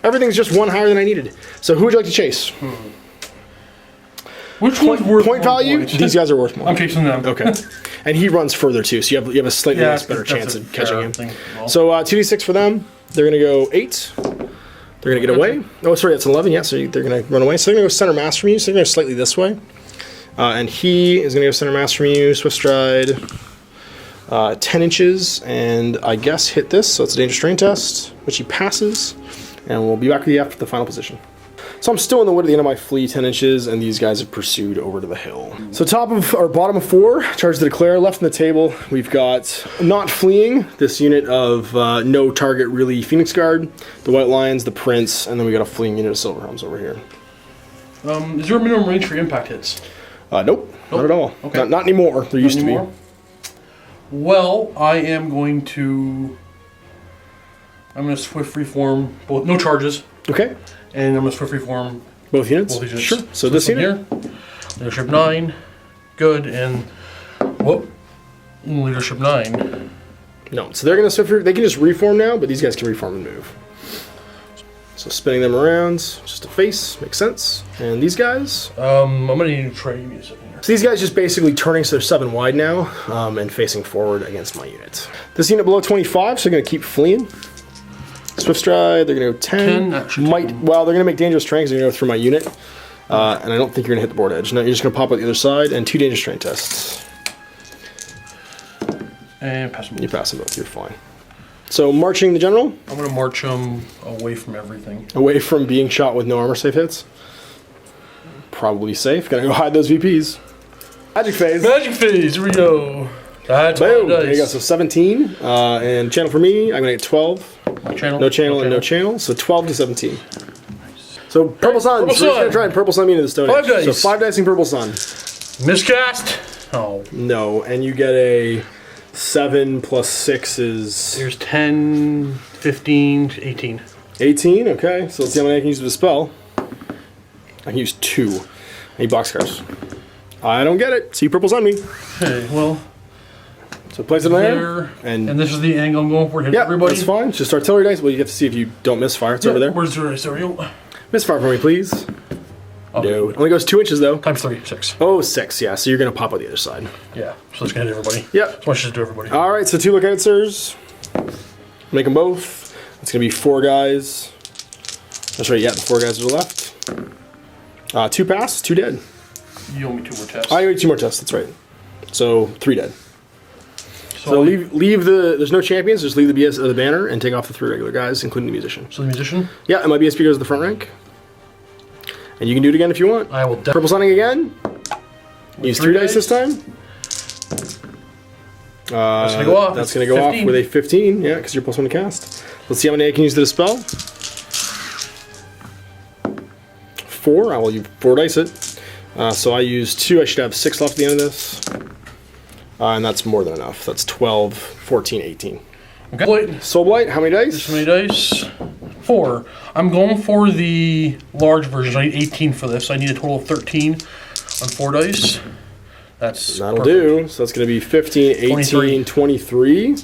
Everything's just 1 higher than I needed. So who would you like to chase? Which one's worth point value? Points? These guys are worth more. I'm chasing them. Okay. And he runs further too, so you have a slightly less better chance of catching him. Well. So 2d6 for them. They're going to go 8. They're going to get away. Oh, sorry, that's 11. Yeah, so they're going to run away. So they're going to go center mass from you. So they're going to go slightly this way. And he is going to go center mass from you. Swift stride. 10 inches, and I guess hit this, so it's a dangerous terrain test, which he passes, and we'll be back with you after the final position. So I'm still in the wood at the end of my flee, 10 inches, and these guys have pursued over to the hill. So top of, or bottom of 4, charge to declare. Left on the table, we've got not fleeing, this unit of no target really Phoenix Guard, the White Lions, the Prince, and then we got a fleeing unit of Silverhelms over here. Is there a minimum range for impact hits? Nope, not at all. Okay. Not anymore. There used to be. Well, I am going to swift reform both, no charges. Okay. And I'm going to swift reform both units? Both units. Sure. So this unit? Here, leadership 9, good, and whoop, leadership 9. No, so they're going to swift, they can just reform now, but these guys can reform and move. So spinning them around, just a face, makes sense. And these guys? I'm going to need to try to give you a second here. So these guys just basically turning so they're 7 wide now, and facing forward against my unit. This unit below 25, so they're going to keep fleeing. Swift stride, they're going to go 10. Well, they're going to make dangerous terrain because they're going to go through my unit. And I don't think you're going to hit the board edge. No, you're just going to pop out the other side, and 2 dangerous terrain tests. And pass them both. You pass them both, you're fine. So marching the general. I'm going to march them away from everything. Away from being shot with no armor save hits. Probably safe. Gonna go hide those VPs. Magic phase. Magic phase, here we go. That's boom. There you go. So 17. And channel for me, I'm gonna get 12. Channel. No channel and no channel. So 12 to 17. Nice. So purple sun. Purple So we're sun. gonna try and purple sun me into the stone. 5 dice. So 5 dice in purple sun. Miscast. Oh. No, and you get a 7 plus 6 is... There's 10, 15, 18. 18, okay. So let's see how many I can use with the spell. I can use 2. I need boxcars. I don't get it. So you purples on me. Okay, well. So place it there. And this is the angle I'm going for. Hit yeah, everybody. That's fine. Just artillery dice. Well, you have to see if you don't misfire. It's over there. Where's the dice? There we go. Misfire for me, please. Okay. No. It only goes 2 inches, though. Times 3, 6. Oh, 6, yeah. So you're going to pop out the other side. Yeah, so it's going to hit everybody. Yep. So let's just do everybody. All right, so 2 lookoutsers. Make them both. It's going to be 4 guys. That's right, yeah, the 4 guys are left. 2 pass, 2 dead. You owe me 2 more tests. I owe you 2 more tests, that's right. So 3 dead. So leave the, there's no champions, just leave the BS or the banner and take off the 3 regular guys, including the musician. So the musician? Yeah, and my BSP goes to the front rank. And you can do it again if you want. I will Purple sunning again. Use 3 dice this time. That's going to go off. That's going to go 15. Off with a 15, yeah, because you're +1 to cast. Let's see how many I can use to dispel. 4, I will use 4 dice it. So I used 2. I should have 6 left at the end of this. And that's more than enough. That's 12, 14, 18. Okay. Soul Blight, how many dice? Just how many dice? 4. I'm going for the large version. I need 18 for this. I need a total of 13 on 4 dice. That'll do. So that's going to be 15, 18, 23.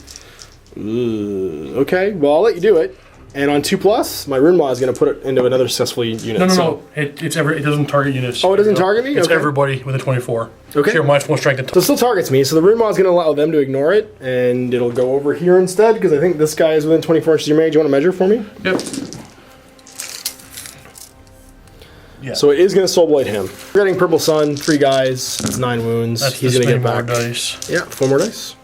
Okay, well, I'll let you do it. And on 2+, my Rune Maw is going to put it into another successful unit. No. It doesn't target units. Oh, it doesn't target me? It's okay. everybody with a 24. Okay. Here, minus 1 strength. So it still targets me. So the Rune Maw is going to allow them to ignore it, and it'll go over here instead, because I think this guy is within 24 inches of your mage. Do you want to measure for me? Yep. Yeah. So it is going to Soul Blade him. We're getting Purple Sun, 3 guys, it's 9 wounds. He's going to get back. 4 dice. Yeah, 4 more dice.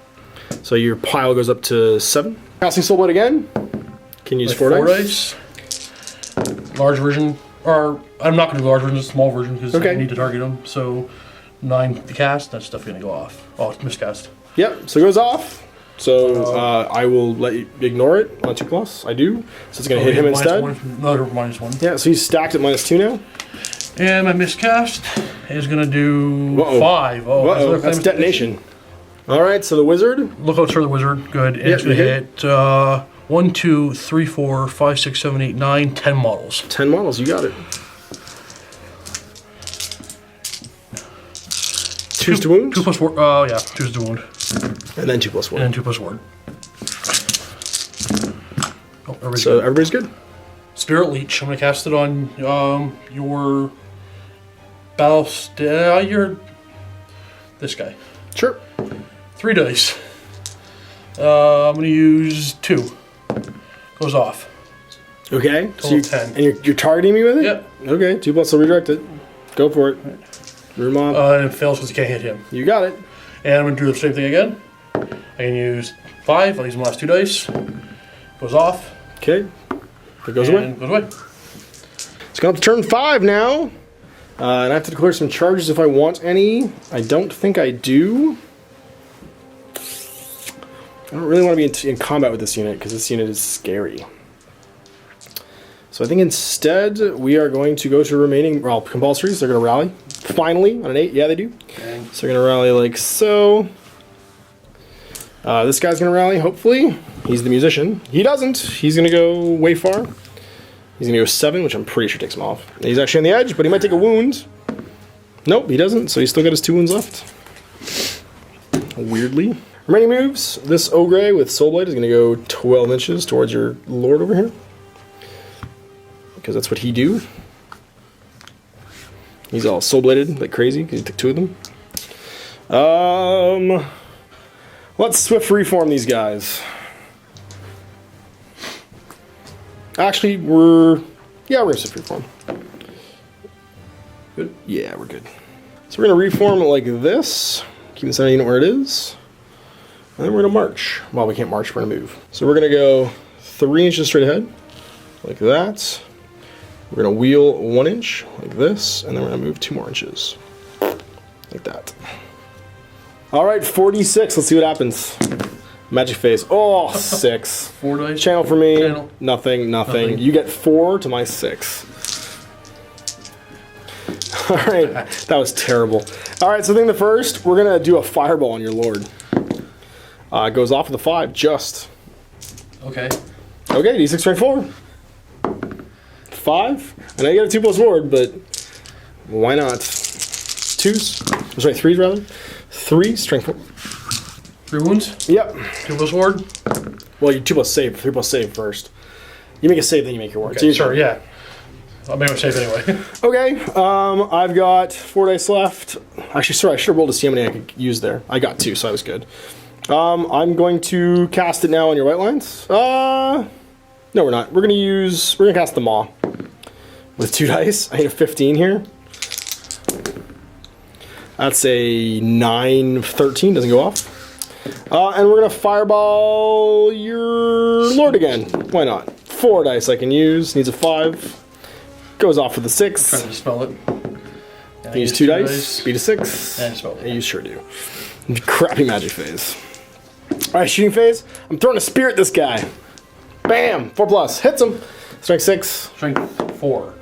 So your pile goes up to 7. Casting Soul Blade again. Can use 4 dice. Large version, or I'm not going to do large version, just small version because okay. I need to target them. So 9 to cast, that's stuff going to go off. Oh, it's miscast. Yep, so it goes off. So I will let you ignore it on 2+. I do. So it's going to hit him instead. Another -1. Yeah, so he's stacked at -2 now. And my miscast is going to do 5. Oh, that's detonation. All right, so the wizard. Look out for the wizard. Good. And it's going to hit 1, 2, 3, 4, 5, 6, 7, 8, 9, 10 models. 10 models, you got it. 2 to wound? 2 plus ward. Oh, yeah. 2 to wound. And then 2 plus ward. And then 2 plus ward. Oh, everybody's so good. everybody's good? Spirit Leech. I'm going to cast it on your battle. This guy. Sure. 3 dice. I'm going to use 2. Goes off. Okay. Total 10. And you're targeting me with it? Yep. Okay, 2+, will redirect it. Go for it. Rune Maw. And it fails because you can't hit him. You got it. And I'm going to do the same thing again. I can use 5. I'll use my last 2 dice. Goes off. Okay. It goes away. Goes away. It's going up to turn 5 now. And I have to declare some charges if I want any. I don't think I do. I don't really want to be in combat with this unit because this unit is scary. So I think instead we are going to go to remaining, well, compulsories. They're going to rally. Finally, on an 8. Yeah, they do. Okay. So they're going to rally like so. This guy's going to rally, hopefully. He's the musician. He doesn't. He's going to go way far. He's going to go 7, which I'm pretty sure takes him off. He's actually on the edge, but he might take a wound. Nope, he doesn't. So he's still got his 2 wounds left. Weirdly. Remaining moves. This Ogre with Soul Blade is going to go 12 inches towards your lord over here. Because that's what he do. He's all Soul Bladed like crazy because he took 2 of them. Let's Swift Reform these guys. Actually, we're going to Swift Reform. Good? Yeah, we're good. So we're going to reform it like this. Keep the center unit where it is. And then we're going to march. Well, we can't march, we're going to move. So we're going to go 3 inches straight ahead, like that. We're going to wheel 1 inch, like this, and then we're going to move 2 more inches, like that. All right, 46. Let's see what happens. Magic Phase. Oh, 6. 4 dice. Channel for me. Channel. Nothing. You get 4 to my 6. All right, that was terrible. All right, so I think the first, we're going to do a fireball on your lord. It goes off with a 5, just. Okay. Okay, D6 strength 4. 5. I know you got a 2+ ward, but why not? 2s. Sorry, 3s rather. 3 strength 4. 3 wounds? Yep. 2 plus ward? Well, you 2+ save. 3+ save first. You make a save, then you make your ward. Okay, sure, yeah. I'll make a save anyway. Okay, I've got 4 dice left. Actually, sorry, I should have rolled to see how many I could use there. I got 2, so I was good. I'm going to cast it now on your white lines. No, we're not. We're going to cast the Maw with 2 dice. I need a 15 here. That's a 9, 13, doesn't go off. And we're going to fireball your lord again. Why not? 4 dice I can use. Needs a 5. Goes off with a 6. Trying to dispel it. I use 2 dice. Beat a 6. And dispel it. You sure do. Crappy Magic Phase. Alright, Shooting Phase. I'm throwing a spear at this guy. Bam! 4+. Hits him. Strength 6. Strength 4.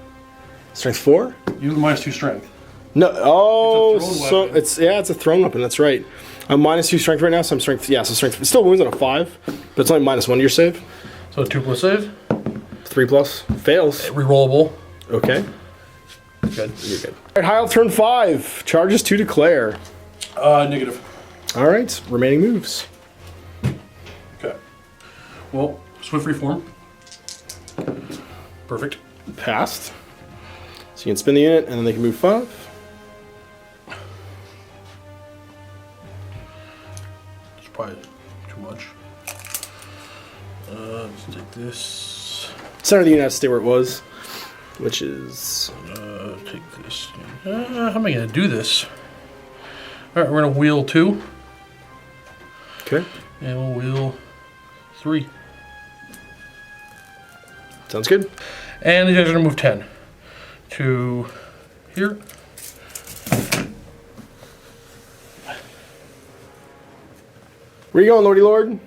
Strength 4? You minus 2 strength. No. Oh, It's a thrown so weapon. it's a thrown weapon. That's right. I'm -2 strength right now, so I'm strength. Yeah, so strength. It still wounds at a 5, but it's only -1 to your save. So 2+ save. 3+ fails. Rerollable. Okay. Good. You're good. All right, Heil turn 5. Charges to declare. Negative. All right, remaining moves. Okay. Well, swift reform. Perfect. Passed. So you can spin the unit, and then they can move 5. It's probably too much. Let's take this. Center of the unit has to stay where it was, which is... Take this. How am I going to do this? All right, we're going to wheel 2. Okay. And we'll wheel 3. Sounds good. And you guys are going to move 10 to here. Where you going, Lordy Lord? Do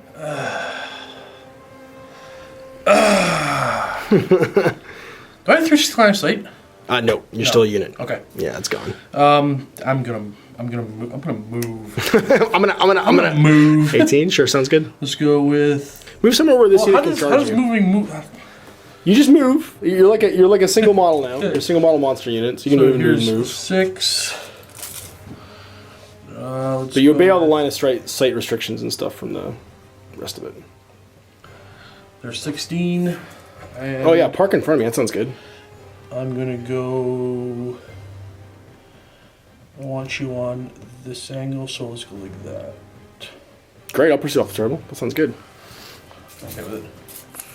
I have 360 line of sight? No, you're still a unit. Okay. Yeah, it's gone. I'm gonna move. I'm gonna move. 18, sure, sounds good. Let's go with. Move somewhere where this Well, unit how can charge does you. moving move? You just move. You're like a single model now. You're a single model monster unit, so you can move and move and here's move. 6. But you obey all the line of sight restrictions and stuff from the rest of it. There's 16. And Oh yeah, park in front of me. That sounds good. I'm gonna go. I want you on this angle, so let's go like that. Great, I'll pursue off the turtle. That sounds good. Okay with it.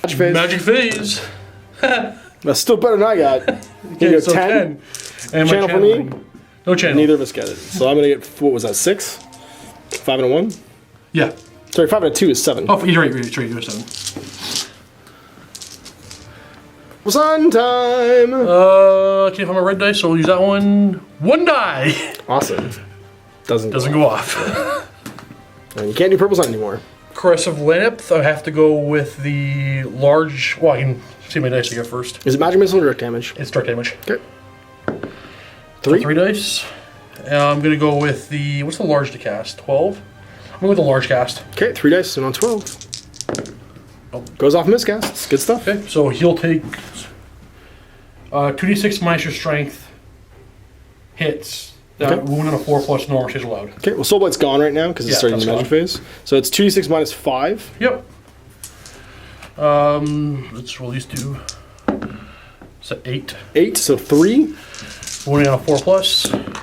Magic phase. Magic phase. That's still better than I got. Can you go so 10? And Channel for me? No channel. Neither of us get it. So I'm gonna get, what was that, 6? 5 and a 1? Yeah. Sorry, 5 and a 2 is 7. Oh, you're right. You're 7. Sun time! Okay, if I'm a red dice, so we'll use that one. 1 die. Awesome. Doesn't go off. And you can't do purple sun anymore. Corrosive lineup. I have to go with the large. Well, I can see my dice I get first. Is it magic missile or direct damage? It's direct damage. Okay. So 3 dice. I'm gonna go with the. What's the large to cast? 12. I'm going with the large cast. Okay, 3 dice and on 12. Oh. Goes off miscasts. Good stuff. Okay, so he'll take 2d6 minus your strength. Hits. Okay. Wound on a 4+ normal is allowed. Okay, well Soul Blight's gone right now because it's Yeah, starting the that's magic phase. So it's 2d6 minus 5. Yep. Let's roll these 2. So 8. 8, so 3. Wounding on a 4+.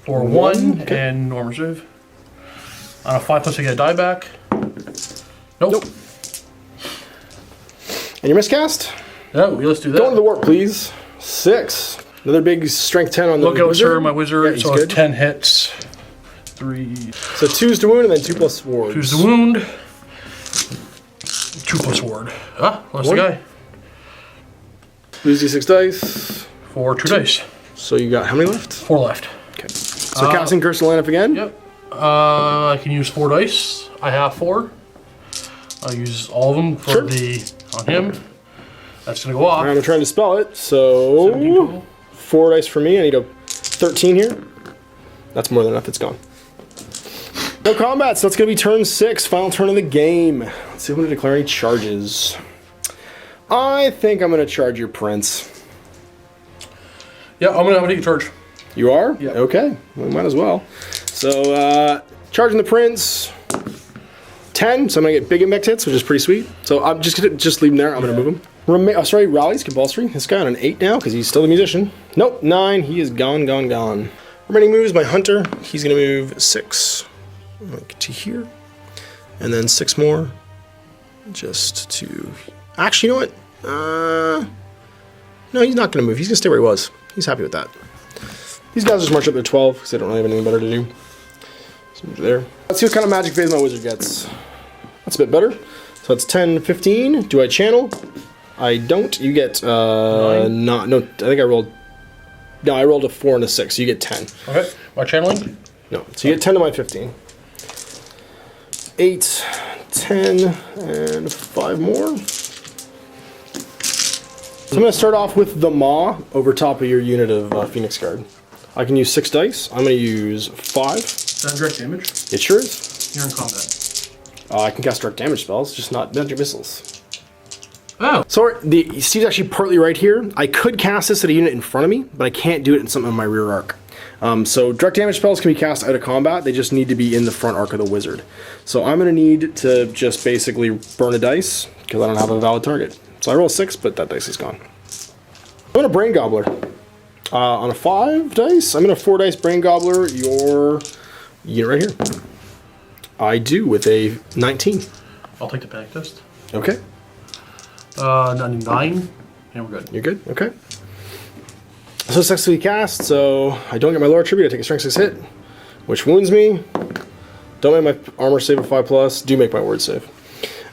For 1 Okay. and normal save. On a 5+, I get a die back. Nope. And your miscast? No, let's do that. Go into the warp, please. 6. Another big strength 10 on the Look out, wizard. sir, my wizard. Yeah, he's so good. it's 10 hits. 3. So 2's to wound and then 2 plus wards. 2's the wound. 2+ ward. Ah, lost the One. guy. Lose d6 dice. For 2 dice. So you got how many left? 4 left. Okay. So casting Curse to line up again. Yep. I can use 4 dice. I have 4. I'll use all of them for Sure. on him. That's gonna go off. Alright, I'm gonna try to dispel it. 17 So total. 4 dice for me. I need a 13 here. That's more than enough. It's gone. No combat, so that's gonna be turn 6, final turn of the game. Let's see if I'm gonna declare any charges. I think I'm gonna charge your prince. Yeah, I'm gonna take a charge. You are? Yeah. Okay, we might as well. So, charging the prince. 10, so I'm gonna get big impact hits, which is pretty sweet. So I'm just gonna leave him there. I'm gonna move him. Sorry, rallies compulsory. This guy on an 8 now because he's still a musician. Nope, 9. He is gone. Remaining moves. My hunter. He's gonna move 6 to here, and then 6 more, just to. Actually, you know what? No, he's not gonna move. He's gonna stay where he was. He's happy with that. These guys just march up to 12 because they don't really have anything better to do. So move there. Let's see what kind of magic phase my wizard gets. That's a bit better. So it's 10, 15. Do I channel? I don't. You get not. No, I think I rolled. No, I rolled a 4 and a 6. So you get 10. Okay. My channeling? No. So you get 10 to my 15. 8, 10, and 5 more. So I'm going to start off with the Maw over top of your unit of Phoenix Guard. I can use 6 dice. I'm going to use 5. Is that direct damage? It sure is. You're in combat. I can cast direct damage spells, just not magic missiles. Oh. So Steve's actually partly right here. I could cast this at a unit in front of me, but I can't do it in something in my rear arc. So direct damage spells can be cast out of combat. They just need to be in the front arc of the wizard. So I'm going to need to just basically burn a dice because I don't have a valid target. So I roll a 6, but that dice is gone. I'm going to Brain Gobbler. On a 5 dice, I'm going to 4 dice Brain Gobbler your unit right here. I do with a 19. I'll take the panic test. Okay. 9. And we're good. You're good? Okay. So successfully cast, so I don't get my lower tribute, I take a strength 6 hit, which wounds me. Don't make my armor save of 5+, do make my word save.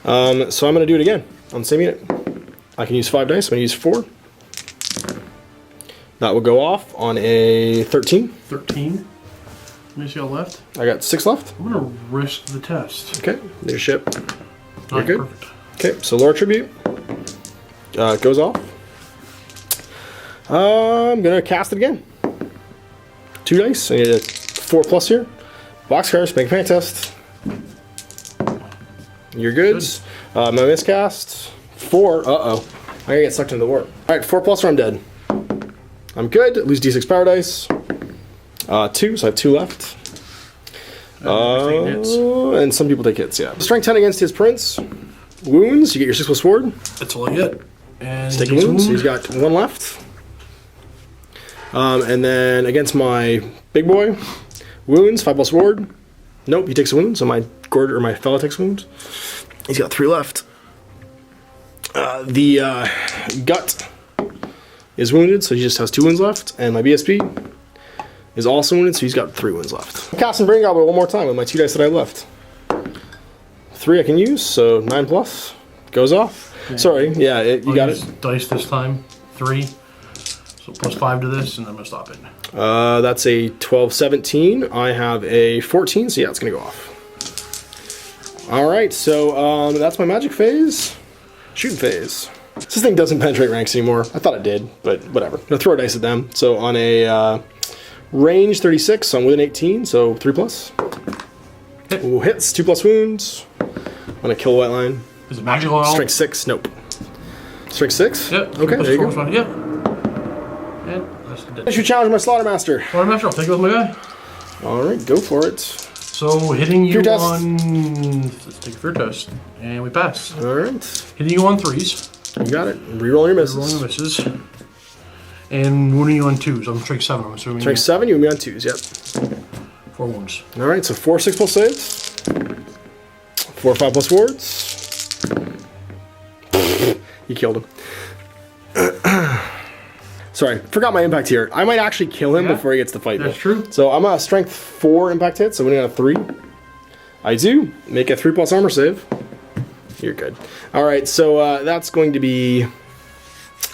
So I'm going to do it again on the same unit. I can use 5 dice, I'm going to use 4. That will go off on a 13. 13. Let me see all left. I got 6 left. I'm going to risk the test. Okay, leadership. You're good. Perfect. Okay, so lower tribute goes off. I'm going to cast it again. 2 dice, I need a 4+ here. Boxcars, make a panic test. You're good. My miscast. 4. Uh-oh. I gotta get sucked into the warp. Alright, 4+ or I'm dead. I'm good. Lose D6 power dice. 2, so I have 2 left. And some people take hits, yeah. Strength 10 against his prince. Wounds, you get your 6+ ward. That's all I get. And Take a wound, so he's got 1 left. And then against my big boy, wounds, 5+ ward. Nope, he takes a wound, so my fellow takes a wound. He's got 3 left. The gut is wounded, so he just has 2 wounds left. And my BSP is also wounded, so he's got 3 wounds left. Casting Brain Gobbler one more time with my 2 dice that I have left. 3 I can use, so 9+ goes off. Yeah. Sorry, yeah, you got it. Dice this time, 3. So +5 to this, and I'm going to stop it. That's a 12, 17. I have a 14, so yeah, it's going to go off. Alright, so that's my magic phase. Shooting phase. This thing doesn't penetrate ranks anymore. I thought it did, but whatever. I'm going to throw a dice at them. So on a range 36, so I'm within 18, so 3+. Hit. Ooh, hits, 2+ wounds. I'm going to kill a white line. Is it magical at all? Strength 6, nope. Strength 6? Yep. Okay, there you go. Yep. And that's the I should challenge my Slaughtermaster. Slaughtermaster, I'll take it with my guy. Alright, go for it. So hitting you Fear test. on... Let's take a fear test. And we pass. Alright. Hitting you on 3s. You got it. Reroll your misses. Rolling misses. And wounding you on 2s. I'm strength 7, I'm assuming. Strength 7, you would be on 2s, yep. 4 wounds. Alright, so 4 6+ saves. 4 5+ wards. You killed him. Sorry, forgot my impact here. I might actually kill him before he gets to fight me. That's true. So I'm a strength 4 impact hit, so winning on a 3. I do. Make a 3+ armor save. You're good. Alright, so that's going to be...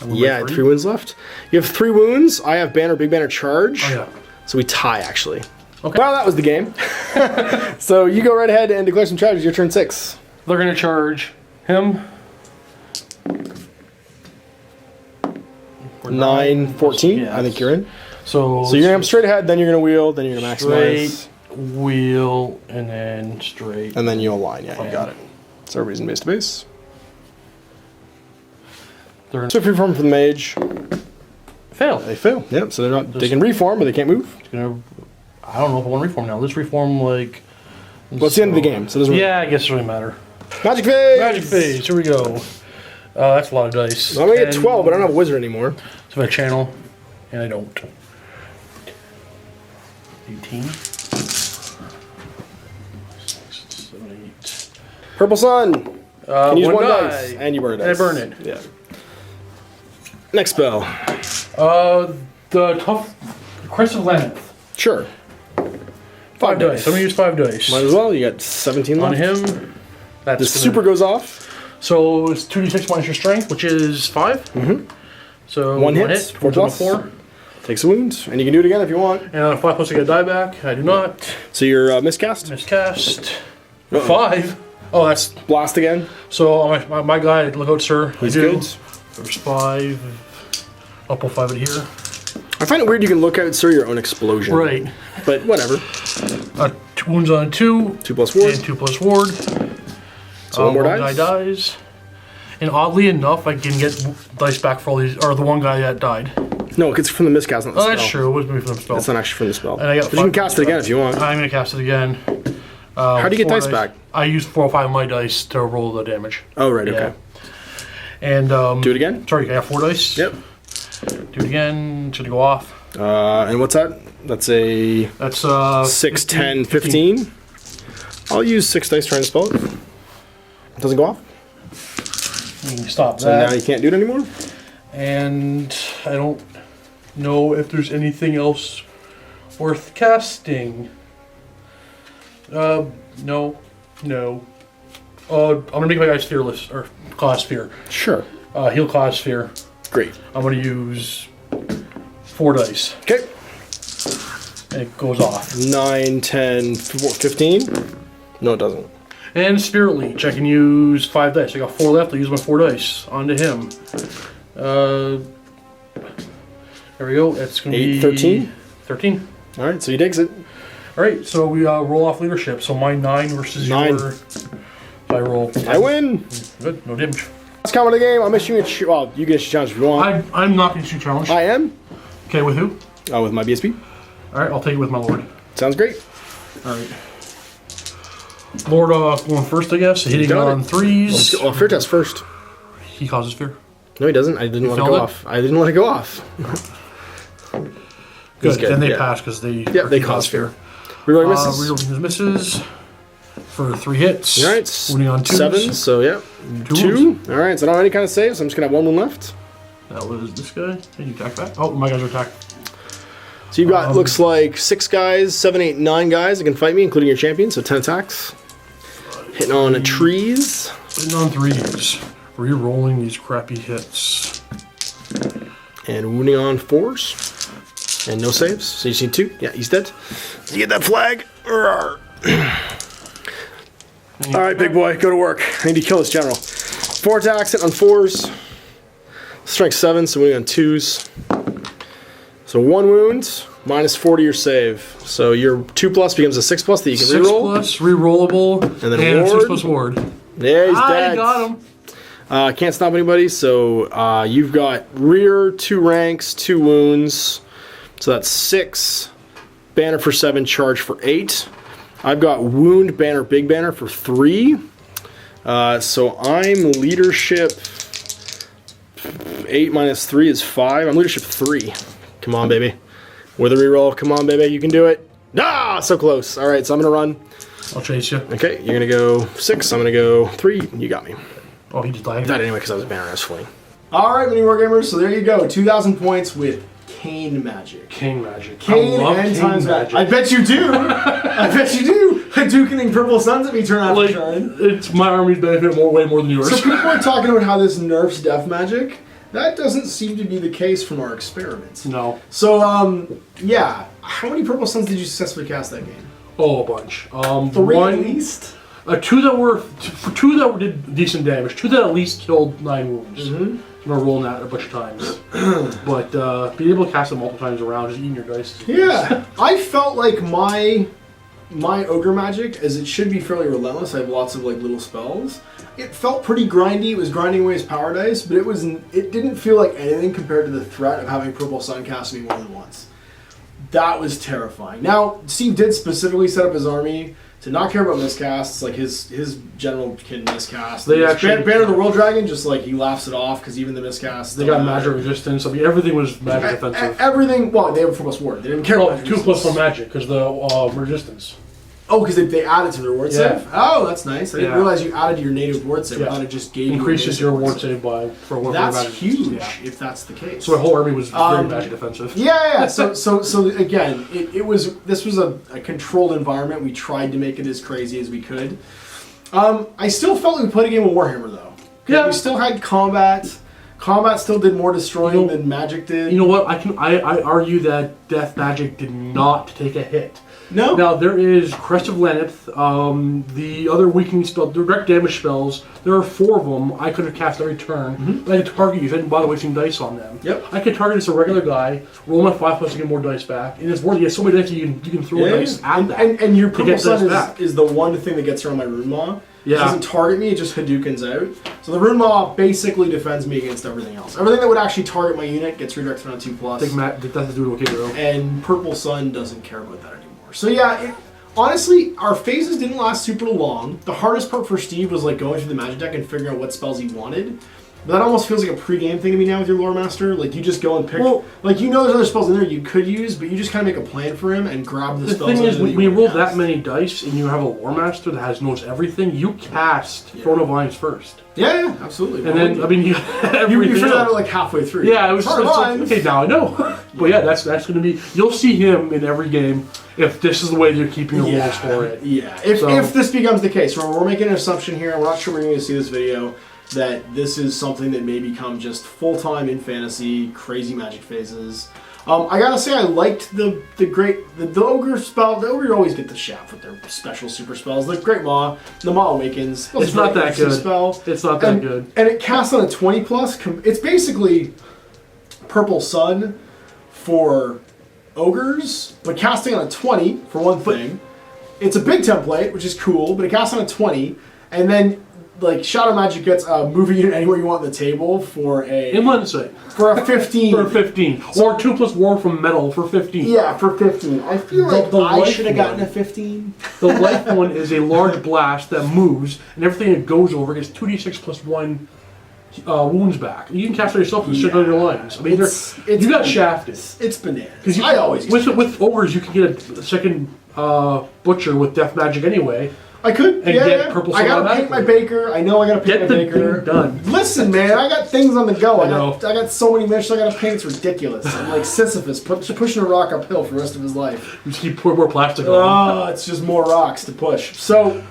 Yeah, 3 wounds left. You have 3 wounds. I have banner, big banner charge. Oh, yeah. So we tie, actually. Okay. Well, that was the game. So you go right ahead and declare some charges. Your turn 6. They're going to charge him. 9, 14. Yes. I think you're in. So you're going to come straight ahead, then you're going to wheel, then you're going to maximize. Straight, wheel, and then straight. And then you align. Yeah, you got it. So everybody's in base to base. They're Swift reform for the mage. fail. They fail. Yep, so they're not. They can reform, but they can't move. I don't know if I want to reform now. Let's reform like... Well, it's the end of the game, so it doesn't really... Yeah, I guess it doesn't matter. Magic phase! Magic phase, here we go. That's a lot of dice. Well, I'm going to get 12, but I don't have a wizard anymore. So I channel, and I don't. 18. 6, 7, 8. Purple Sun! Can use 1 die. dice. And you burn a And dice. I burn it. Yeah. Next spell. The tough... Crest of Lambeth. Sure. 5 dice. I'm going to use 5 dice. Might as well. You got 17 On left. him, that's The super goes off. So it's 2d6 minus your strength, which is 5. Mm-hmm. So 1 hit. 4 plus. 4. Takes a wound. And you can do it again if you want. And on a 5+ I get a die back. I do not. So you're miscast. Miscast. Uh-oh. 5. Oh, that's... Blast again. So my guy, look out, sir. He's I do. good. There's 5. I'll pull 5 in here. I find it weird you can look out, sir, your own explosion. Right. But whatever. 2 wounds on a 2. 2 plus ward. And 2 plus ward. So one more One dice. guy dies. And oddly enough, I can get dice back for all these, or the one guy that died. No, it's from the miscast, not the Oh, spell. that's true. It was me from the spell. That's not actually from the spell. And I got But you can 5 cast it again if you want. I'm going to cast it again. How do you get 4 dice back? I use 4 or 5 of my dice to roll the damage. Oh, right, Yeah. okay. And Do it again? Sorry, I got 4 dice. Yep. Do it again. It's gonna go off. And what's that? That's a That's 6, 10, 15. I'll use 6 dice trying to spell it. It doesn't go off. You can stop So that. now you can't do it anymore? And I don't know if there's anything else worth casting. No. I'm gonna make my guys fearless or cause fear. Sure. Heal cause fear. Great. I'm gonna use 4 dice. Okay. And it goes off. 9, 10, 15? No, it doesn't. And Spirit Leech, I can use 5 dice. I got 4 left, I'll use my 4 dice onto him. There we go, it's gonna 8, be 13? 13. Alright, so he digs it. Alright, so we roll off leadership. So my 9 versus 9. your... I roll. I win! Good, no damage. Last comment of the game, I'm issuing a well, you can issue a challenge if you want. I'm not going to shoot challenge. I am. Okay, with who? With my BSP. Alright, I'll take it with my Lord. Sounds great. Alright. Lord going first, I guess. Hitting got on it. 3s. Oh, fear test first. He causes fear. No, he doesn't. I didn't let it failed go it? off. I didn't let it go off. Good, good, then they yeah. pass because they... Yeah, they cause fear. Reroll misses. Rerolling his misses for 3 hits. Alright. Wounding on 2s. 7, so yeah. 2 wounds. Alright, so I don't have any kind of save, so I'm just going to have 1 wound left. That was this guy. Can you attack back? Oh, my guys are attacked. So you've got, looks like 6 guys, 7, 8, 9 guys that can fight me, including your champion, so 10 attacks. Hitting on trees. Hitting on 3s. Rerolling these crappy hits. And wounding on 4s. And no saves. So you see 2. Yeah, he's dead. So you get that flag. Alright, big boy, go to work. I need to kill this general. 4 attacks, hit on 4s. Strength 7, so wounding on 2s. So 1 wound, minus 4 to your save. So your 2 plus becomes a 6 plus that you can 6 reroll. plus, rerollable, And then a ward. 6 plus ward. Yeah, he's I dead. got him. Can't stop anybody, so you've got rear, 2 ranks, 2 wounds. So that's 6. Banner for 7, charge for 8. I've got wound, banner, big banner for 3. So I'm leadership 8 minus 3 is 5. I'm leadership 3. Come on, baby. With a reroll. Come on, baby. You can do it. Ah, so close. All right, so I'm going to run. I'll chase you. Okay, you're going to go 6. I'm going to go 3. You got me. Oh, he just died. I died anyway because I was a banner and I was fleeing. All right, MiniWarGamers, so there you go. 2,000 points with Khaine magic. Khaine magic. Khaine I love and Khaine times magic. I bet you do. I bet you do. Dukening purple suns at me turn after Like, turn. it's my army's benefit way more than yours. So people are talking about how this nerfs death magic. That doesn't seem to be the case from our experiments. No. So, yeah. How many purple suns did you successfully cast that game? Oh, a bunch. 3 one, at least? 2 that were... 2 that did decent damage. 2 that at least killed 9 wounds. I'm gonna roll that a bunch of times. But being able to cast them multiple times around, just eating your dice. Yeah. I felt like my ogre magic, as it should be fairly relentless, I have lots of like little spells. It felt pretty grindy. It was grinding away his power dice, but it didn't feel like anything compared to the threat of having purple sun cast me more than once. That was terrifying. Now, Steve did specifically set up his army to not care about miscasts. Like his general can miscast. They actually Banner of the World Dragon, just like he laughs it off because even the miscasts. They got magic resistance. I mean, everything was magic defensive. Everything. Well, they have 4 plus ward. They didn't care about 2 plus 1 magic because the resistance. Oh, because they added to their ward Yeah. save? Oh, that's nice. I didn't Yeah. realize you added to your native ward save. Yeah. I thought it just gave Increases you your ward save by for one That's magic. huge Yeah. if that's the case. So my whole army was very magic defensive. Yeah. So again, this was a controlled environment. We tried to make it as crazy as we could. I still felt like we played a game of Warhammer though. Yeah. We still had combat. Combat still did more destroying than magic did. You know what? I argue that death magic did not take a hit No. Now there is Crest of Laneth, the other weakening spell, direct damage spells. There are 4 of them. I could have cast every turn. But I could target you. So I didn't bother wasting dice on them. Yep. I could target as a regular guy, roll my 5+ to get more dice back, and it's worth it. You have so many dice you can throw dice at that. And your to Purple get dice Sun back. is the one thing that gets around my Rune Maw. Yeah. It doesn't target me, it just Hadoukens out. So the Rune Maw basically defends me against everything else. Everything that would actually target my unit gets redirected on 2+. I think Matt did that to do it okay, though. And Purple Sun doesn't care about that anymore. So yeah, honestly, our phases didn't last super long. The hardest part for Steve was like going through the Magic deck and figuring out what spells he wanted. But that almost feels like a pre-game thing to me now with your Lore Master. Like you just go and pick, like you know there's other spells in there you could use, but you just kind of make a plan for him and grab the spells. The thing is, when you roll cast. that many dice and you have a Lore Master that has knows everything, you cast Throne of Vines first. Yeah, absolutely. And then, I mean, you figure that out like halfway through. Yeah, it was just like, okay, now I know. But yeah, that's going to be, you'll see him in every game if this is the way you're keeping the rules for it. Yeah, if this becomes the case, we're making an assumption here, we're not sure we're going to see this video, that this is something that may become just full-time in fantasy, crazy Magic phases. I gotta say, I liked the Ogre spell. The Ogre always get the shaft with their special super spells. The Great Maw, the Maw Awakens. It's not that good. Spell. It's not that good. And it casts on a 20+. It's basically Purple Sun for Ogres, but casting on a 20 for one thing. It's a big template, which is cool, but it casts on a 20, and then like Shadow Magic gets a movie unit anywhere you want on the table for a Inland Sight. For a 15. For a 15. Or 2+ War from Metal for 15. Yeah, for 15. I feel like I should have gotten a 15. The life one is a large blast that moves, and everything it goes over gets 2d6+1 wounds back. You can cast it yourself and stick on your lines. I mean, you got shafted. It's bananas. Because I always with ogres, you can get a second butcher with death magic anyway. I could, get Purple Sun. I gotta paint my baker. I know I gotta paint my baker. Thing done. Listen, man, I got things on the go. I got so many miniatures I gotta paint. It's ridiculous. I'm like Sisyphus pushing a rock uphill for the rest of his life. You just keep pouring more plastic on. Oh, it's just more rocks to push. So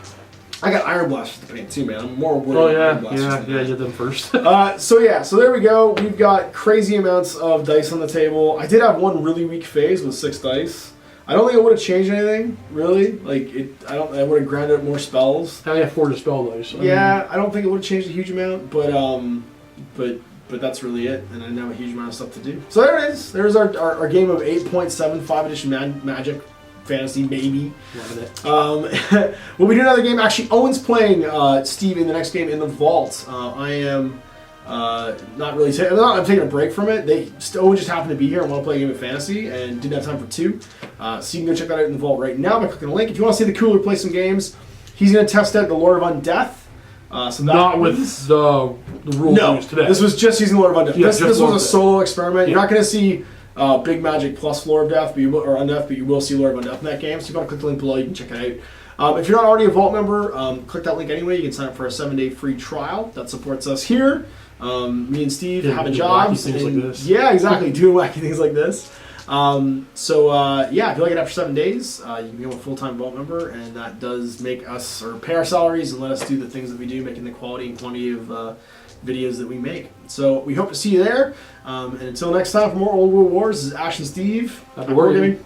I got Iron Blasters to paint too, man. I'm more worried about Iron Blasters. Yeah, you did them first. So there we go. We've got crazy amounts of dice on the table. I did have one really weak phase with 6 dice. I don't think it would have changed anything, really. Like I would have grounded up more spells. I have 4 dispel dice. I don't think it would have changed a huge amount, but that's really it. And I didn't have a huge amount of stuff to do. So there it is. There's our game of 8.75 edition Magic Fantasy, maybe. Loving it. We'll be doing another game. Actually, Owen's playing Steve in the next game in the Vault. I am. Not really. I'm taking a break from it. Owen just happened to be here and want to play a game of fantasy and didn't have time for 2. So you can go check that out in the vault right now by clicking the link. If you want to see the cooler play some games, he's going to test out the Lord of Undeath. Not with the rules used today. This was just using Lord of Undeath. Yeah, this was a solo experiment. You're not going to see Big Magic plus Lord of Death, or Undeath, but you will see Lord of Undeath in that game. So if you want to click the link below, you can check it out. If you're not already a Vault member, click that link anyway. You can sign up for a 7-day free trial that supports us here. Me and Steve having jobs. Things like this. Yeah, exactly. Doing wacky things like this. If you like it after 7 days, you can become a full-time Vault member, and that does make us, or pay our salaries and let us do the things that we do, making the quality and quantity of videos that we make. So we hope to see you there. And until next time, for more Old World Wars, this is Ash and Steve. Happy Wargaming.